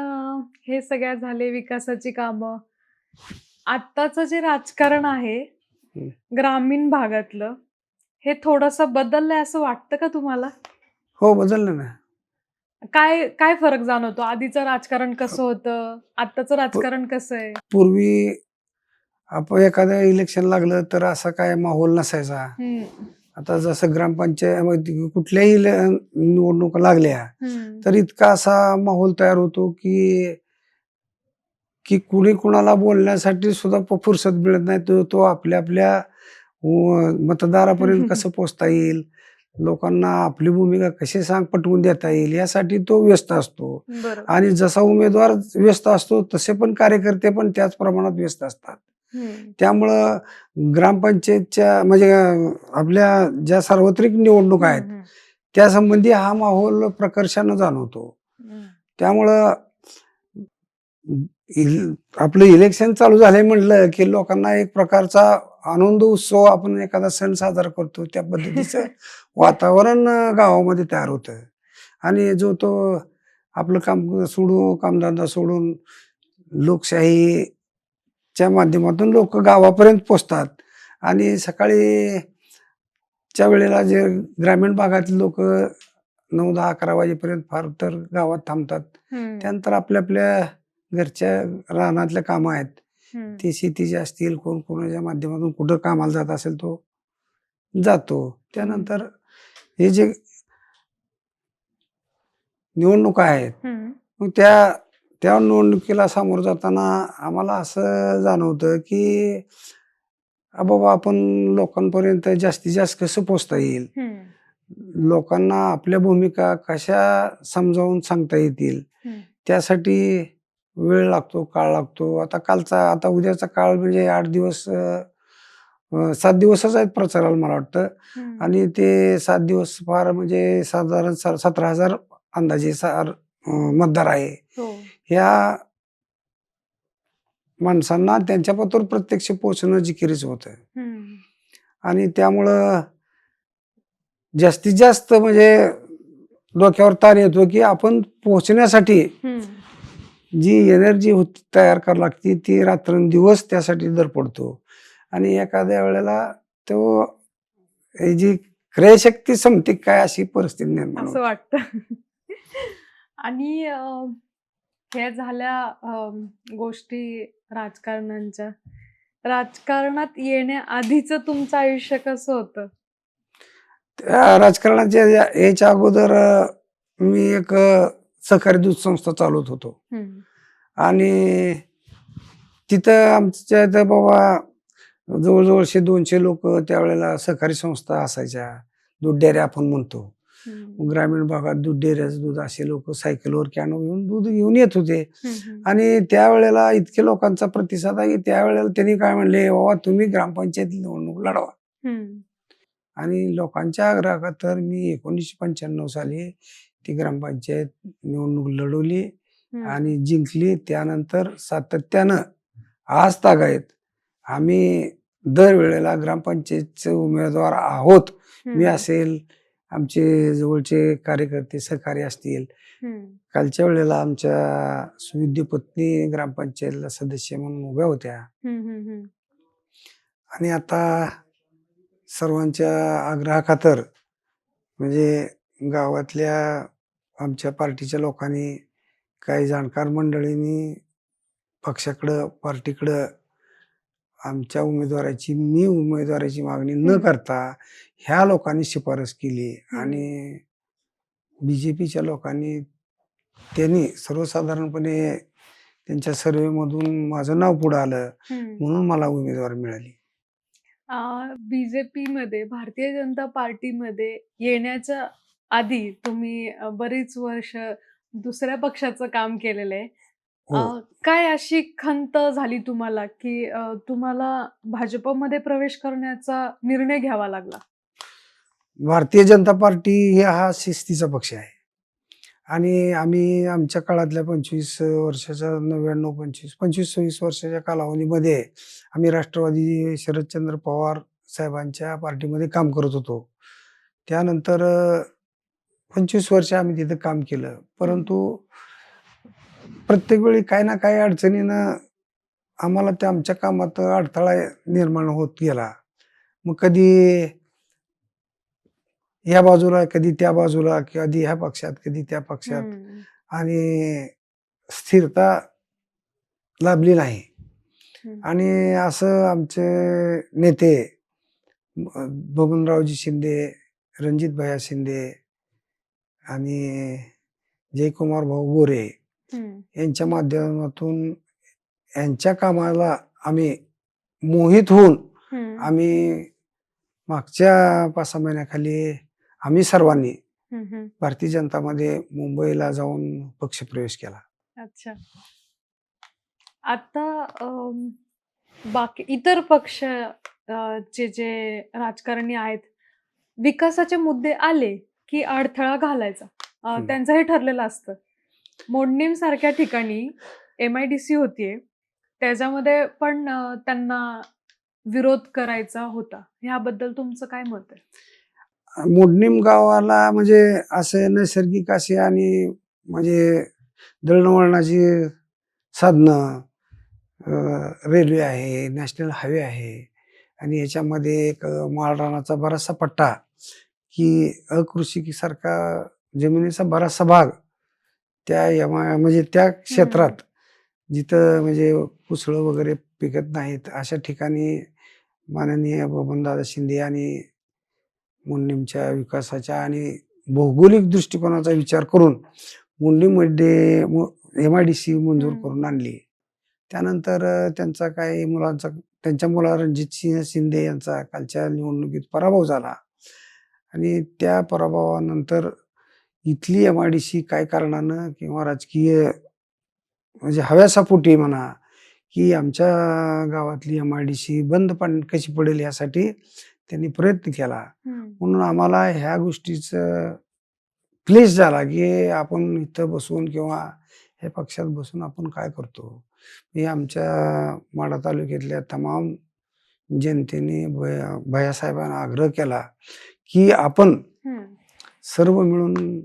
हे सगळ्या झाले विकासाची कामं. आत्ताचं जे राजकारण आहे हं. ग्रामीण भागातलं, हे थोडंसं बदललंय असं वाटतं का तुम्हाला? हो, बदललं ना. काय काय फरक जाणवतो? आधीचं राजकारण कसं होतं? आत्ताचं राजकारण कसं आहे? पूर्वी आपण एखादं इलेक्शन लागलं तर असा काय माहोल नसायचा. हं, आता जसं ग्रामपंचायत कुठल्याही निवडणुका लागल्या हं. तर इतका असा माहोल तयार होतो की की कुणी कुणाला बोलण्यासाठी सुद्धा फुरसत मिळत नाही. तो तो आपल्या आपल्या मतदारापर्यंत कसं पोहोचता येईल, लोकांना आपली भूमिका कशी पटवून देता येईल यासाठी तो व्यस्त असतो. बरोबर. आणि जसा उमेदवार व्यस्त असतो तसे पण कार्यकर्ते पण त्याच प्रमाणात व्यस्त असतात. हं, त्यामुळं ग्रामपंचायतच्या म्हणजे आपल्या ज्या सार्वत्रिक निवडणुका हं, आहेत हं, त्यासंबंधी हा माहोल प्रकर्षानं जाणवतो. हं. त्यामुळं आपलं इलेक्शन चालू झालंय म्हटलं की लोकांना एक प्रकारचा आनंद उत्सव आपण एखादा सण साजरा करतो त्या पद्धतीचं वातावरण गावामध्ये तयार होतं. आणि जो तो आपलं कामधंदा सोडून लोकशाहीच्या माध्यमातून लोक गावापर्यंत पोचतात. आणि सकाळीच्या वेळेला जे ग्रामीण भागातील लोक 9, 10, 11 वाजेपर्यंत फार तर गावात थांबतात. हं, त्यानंतर आपल्या आपल्या घरच्या रानातल्या कामं आहेत हं. ते शेतीचे असतील, कोण कोणाच्या माध्यमातून कुठं कामाला जात असेल तो जातो. त्यानंतर हे जे निवडणुका आहेत, हं, मग त्या त्या निवडणुकीला सामोरं जाताना आम्हाला असं जाणवतं की बाबा आपण लोकांपर्यंत जास्तीत जास्त कसं पोहोचता येईल, हं, लोकांना आपल्या भूमिका कशा समजावून सांगता येतील, हं. त्यासाठी वेळ लागतो, काळ लागतो. आता उद्याचा काळ म्हणजे 8 दिवस 7 दिवसच आहेत प्रचाराला मला वाटतं. हं. आणि ते 7 दिवस फार म्हणजे साधारण 17,000 अंदाजे मतदार आहे. हो. ह्या माणसांना त्यांच्यापत्र प्रत्यक्ष पोहोचणं जिकिरीच होतं. हं, आणि त्यामुळं जास्तीत जास्त म्हणजे डोक्यावर ताण येतो की आपण पोहोचण्यासाठी हं. जी एनर्जी तयार करावी लागते ती रात्रंदिवस त्यासाठी धडपडतो. आणि एखाद्या वेळेला तो ही जी क्रयशक्ती संपते काय अशी परिस्थिती निर्माण असं होते. वाटतं. आणि ह्या झाल्या गोष्टी राजकारण्यांच्या. राजकारणात येण्याआधीचं तुमचं आयुष्य कसं होतं? त्या राजकारणाच्या याच्या अगोदर मी एक सहकारी दूध संस्था चालवत होतो. हं, आणि तिथं आमच्या इथं बाबा जवळजवळ 200 लोक त्यावेळेला सहकारी संस्था असायच्या. दूध डेअऱ्या आपण म्हणतो. हं, ग्रामीण भागात दूध डेअऱ्याचं दूध असे लोक सायकलवर कॅन घेऊन दूध घेऊन येत होते. हं, हं. आणि त्यावेळेला इतके लोकांचा प्रतिसाद आहे की त्यावेळेला त्यांनी काय म्हणले, बाबा तुम्ही ग्रामपंचायत निवडणूक लढवा. हं, आणि लोकांच्या आग्रहाखातर मी 1995 साली ती ग्रामपंचायत निवडणूक लढवली हं. आणि जिंकली. त्यानंतर सातत्यानं आज तागायत आम्ही दरवेळेला ग्रामपंचायतचे उमेदवार आहोत. मी हं, असेल, आमचे जवळचे कार्यकर्ते सहकारी असतील. हं, कालच्या वेळेला आमच्या सुविद्य पत्नी ग्रामपंचायतला सदस्य म्हणून उभ्या होत्या. हं, हं, हं. आणि आता सर्वांच्या आग्रहाखातर म्हणजे गावातल्या आमच्या पार्टीच्या लोकांनी, काही जाणकार मंडळींनी पक्षाकडं, पार्टीकडं मी उमेदवाराची मागणी न हं. करता ह्या लोकांनी शिफारस केली. हं. आणि BJPच्या लोकांनी त्यांनी सर्वसाधारणपणे त्यांच्या सर्व्हेमधून माझं नाव पुढं आलं हं. म्हणून मला उमेदवारी मिळाली. बीजेपीमध्ये, भारतीय जनता पार्टीमध्ये येण्याच्या आधी तुम्ही बरीच वर्ष दुसऱ्या पक्षाचं काम केलेलं आहे. हो. काय अशी खंत झाली तुम्हाला, की तुम्हाला भाजपमध्ये प्रवेश करण्याचा निर्णय घ्यावा लागला? भारतीय जनता पार्टी हा शिस्तीचा पक्ष आहे. आणि आम्ही आमच्या काळातल्या 25 वर्षाच्या 99, 25-26 वर्षाच्या कालावधीमध्ये आम्ही राष्ट्रवादी शरदचंद्र पवार साहेबांच्या पार्टीमध्ये काम करत होतो. त्यानंतर 25 वर्ष आम्ही तिथं काम केलं. परंतु प्रत्येक वेळी काही ना काही अडचणीनं आम्हाला त्या आमच्या कामात अडथळा निर्माण होत गेला. मग कधी या बाजूला, कधी त्या बाजूला, कधी ह्या पक्षात, कधी त्या पक्षात, आणि स्थिरता लाभली नाही. आणि असं आमचे नेते बबनरावजी शिंदे, रणजित भैया शिंदे आणि जयकुमार भाऊ गोरे यांच्या माध्यमातून यांच्या कामाला आम्ही मोहित होऊन आम्ही मागच्या 5-6 महिन्याखाली आम्ही सर्वांनी भारतीय जनतामध्ये मुंबईला जाऊन पक्षप्रवेश केला. अच्छा. आता बाकी इतर पक्ष जे राजकारणी आहेत, विकासाचे मुद्दे आले की अडथळा घालायचा, त्यांचं हे ठरलेलं असतं. मोडणीम सारख्या ठिकाणी MIDC होतीये, त्याच्यामध्ये पण त्यांना विरोध करायचा होता. ह्याबद्दल तुमचं काय मत आहे? मोडणीम गावाला म्हणजे असे नैसर्गिक असे आणि म्हणजे दळणवळणाची साधनं, रेल्वे आहे, नॅशनल हायवे आहे, आणि याच्यामध्ये एक माळरानाचा बराचसा पट्टा, की अकृषिक सारखा जमिनीचा बराचसा भाग त्या म्हणजे त्या क्षेत्रात जिथं म्हणजे कुसळं वगैरे पिकत नाहीत अशा ठिकाणी माननीय बबनदादा शिंदे आणि मोडणीमच्या विकासाच्या आणि भौगोलिक दृष्टिकोनाचा विचार करून मोडणीममध्ये MIDC मंजूर करून आणली. त्यानंतर त्यांचा काही मुलांचा, त्यांच्या मुला रणजित सिंह शिंदे यांचा कालच्या निवडणुकीत पराभव झाला, आणि त्या पराभवानंतर इथली MIDC काय कारणानं किंवा राजकीय म्हणजे हव्यासापोटी म्हणा, की आमच्या गावातली MIDC बंद कशी पडेल यासाठी त्यांनी प्रयत्न केला. म्हणून आम्हाला ह्या गोष्टीचं क्लेश झाला, की आपण इथं बसून किंवा ह्या पक्षात बसून आपण काय करतो. मी आमच्या माढा तालुक्यातल्या तमाम जनतेने भैयासाहेबांना आग्रह केला, की आपण सर्व मिळून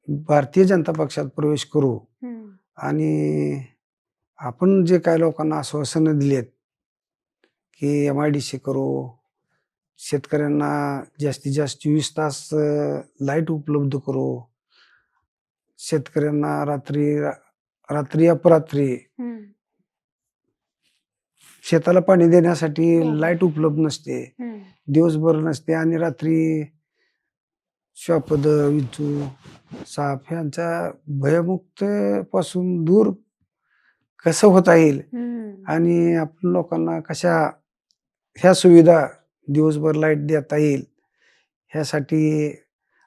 भारतीय जनता पक्षात प्रवेश करू, आणि आपण जे काय लोकांना आश्वासनं दिलेत की MIDC करू, शेतकऱ्यांना जास्तीत जास्त 24 तास लाईट उपलब्ध करू, शेतकऱ्यांना रात्री अपरात्री शेताला पाणी देण्यासाठी लाईट उपलब्ध नसते, दिवसभर नसते, आणि रात्री श्वापद, विंचू, साप यांच्या भयमुक्त पासून दूर कसं होता येईल, आणि आपण लोकांना कशा ह्या सुविधा दिवसभर लाईट देता येईल ह्यासाठी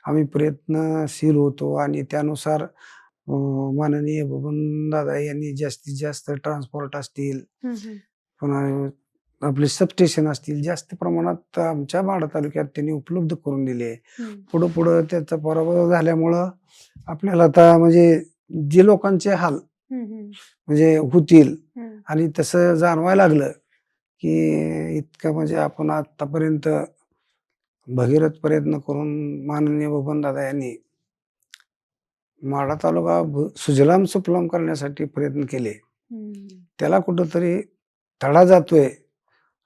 आम्ही प्रयत्नशील होतो. आणि त्यानुसार माननीय बबनदादा यांनी जास्तीत जास्त ट्रान्सपोर्ट असतील, पुन्हा आपले सबस्टेशन असतील, जास्त प्रमाणात आमच्या माढा तालुक्यात त्यांनी उपलब्ध करून दिले. पुढं त्याचा पराभव झाल्यामुळं आपल्याला आता म्हणजे जे लोकांचे हाल म्हणजे होतील, आणि तसं जाणवायला लागलं की इतकं म्हणजे आपण आतापर्यंत भगीरथ प्रयत्न करून माननीय बबनदादा यांनी माढा तालुका सुजलाम सुफलाम करण्यासाठी प्रयत्न केले, त्याला कुठंतरी तडा जातोय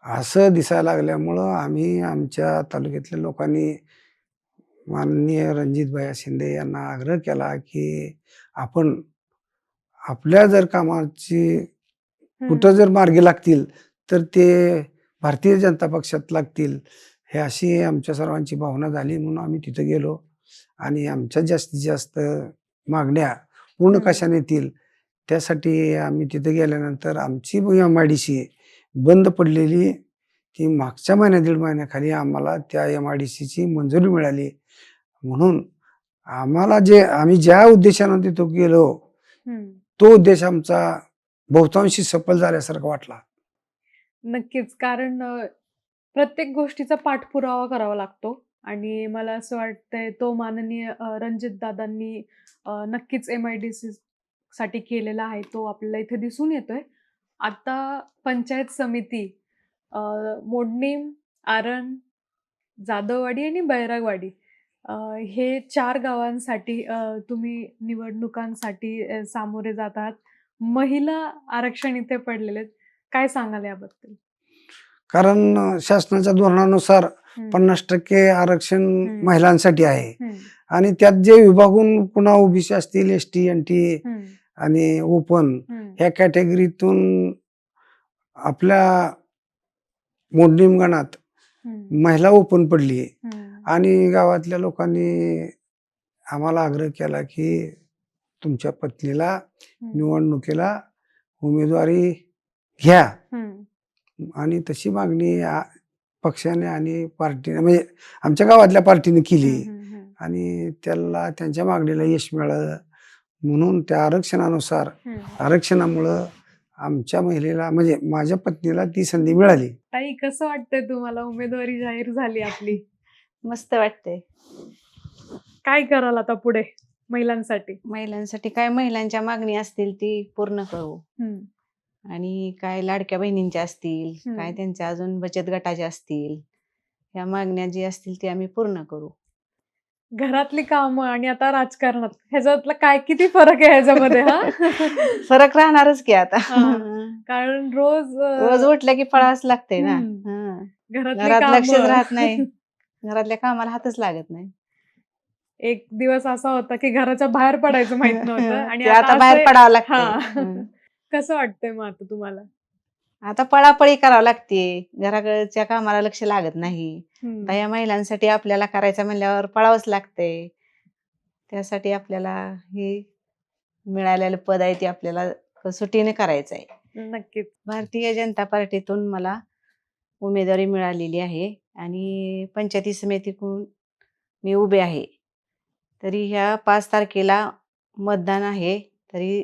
असं दिसायला लागल्यामुळं आम्ही आमच्या तालुक्यातल्या लोकांनी माननीय रणजित भैया शिंदे यांना आग्रह केला, की आपण आपल्या जर कामाची कुठं जर मार्गी लागतील तर ते भारतीय जनता पक्षात लागतील, हे अशी आमच्या सर्वांची भावना झाली. म्हणून आम्ही तिथं गेलो, आणि आमच्या जास्तीत जास्त मागण्या पूर्ण कशाने येतील त्यासाठी आम्ही तिथे गेल्यानंतर आमची MIDC बंद पडलेली ती मागच्या महिन्या 1.5 महिन्याखाली आम्हाला त्या MIDCची मंजुरी मिळाली. म्हणून आम्हाला आम्ही ज्या उद्देशानं तिथं गेलो तो उद्देश आमचा बहुतांशी सफल झाल्यासारखा वाटला. नक्कीच. कारण प्रत्येक गोष्टीचा पाठपुरावा करावा लागतो, आणि मला असं वाटतंय तो माननीय रणजित दादांनी नक्कीच MIDC साठी केलेला आहे, तो आपल्याला इथे दिसून येतोय. आता पंचायत समिती मोडणीम, आरण, जाधववाडी आणि बैरागवाडी हे 4 गावांसाठी तुम्ही निवडणुकांसाठी सामोरे जात आहात. महिला आरक्षण इथे पडलेले आहेत. काय सांगाल याबद्दल? कारण शासनाच्या धोरणानुसार 50% आरक्षण हम्म. महिलांसाठी आहे हम्म, आणि त्यात जे विभागून पुन्हा ओबीसी असतील, एसटी, एनटी हम्म, आणि ओपन हम्म, ह्या कॅटेगरीतून आपल्या मोडणीम गणात हम्म, महिला ओपन पडली हम्म, आणि गावातल्या लोकांनी आम्हाला आग्रह केला की तुमच्या पत्नीला हम्म, निवडणुकीला उमेदवारी घ्या हम्म, आणि तशी मागणी पक्षाने आणि पार्टीने म्हणजे आमच्या गावातल्या पार्टीने केली हम्म, आणि त्याला त्यांच्या मागणीला यश मिळालं. म्हणून त्या आरक्षणानुसार हम्म. आरक्षणामुळं आमच्या महिलेला म्हणजे माझ्या पत्नीला ती संधी मिळाली. ताई, कसं वाटतंय तुम्हाला? उमेदवारी जाहीर झाली आपली. मस्त वाटतंय. काय कराल आता पुढे महिलांसाठी? महिलांसाठी काय महिलांच्या मागणी असतील ती पूर्ण करू हम्म, आणि काय लाडक्या बहिणींच्या असतील, हम्म. काय त्यांच्या अजून बचत गटाच्या असतील, या मागण्या जी असतील ती आम्ही पूर्ण करू. घरातली कामं आणि आता राजकारणात ह्याच्यातला काय किती फरक आहे ह्याच्यामध्ये? हा फरक राहणारच की आता. हा. कारण रोज रोज उठलं की पळावंच लागतंय ना. हम्म. हं. घरातली घरात कामं. लक्षच राहत नाही. घरातल्या कामाला हातच लागत नाही. एक दिवस असा होता की घराच्या बाहेर पडायचं माहित नव्हतं आणि ते आता असं बाहेर आहे- पडावं लागतंय. हा. हं. कसं वाटतंय मग आता तुम्हाला? आता पळापळी करावं लागते. घराकडच्या कामाला लक्ष लागत नाही. हम्म. आता या महिलांसाठी आपल्याला करायचं म्हणल्यावर पळावंच लागतंय. त्यासाठी आपल्याला हे मिळालेलं पद आहे ते आपल्याला कसोटीने करायचं आहे. नक्कीच. भारतीय जनता पार्टीतून मला उमेदवारी मिळालेली आहे आणि पंचायती समितीकडून मी उभे आहे. तरी ह्या 5 तारखेला मतदान आहे. तरी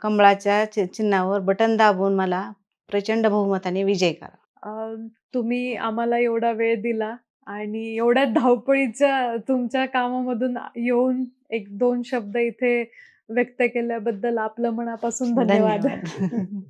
कमळाच्या चिन्हावर बटन दाबून मला प्रचंड बहुमताने विजय करा. तुम्ही आम्हाला एवढा वेळ दिला आणि एवढ्या धावपळीच्या तुमच्या कामामधून येऊन 1-2 शब्द इथे व्यक्त केल्याबद्दल आपलं मनापासून धन्यवाद. धन्यवाद.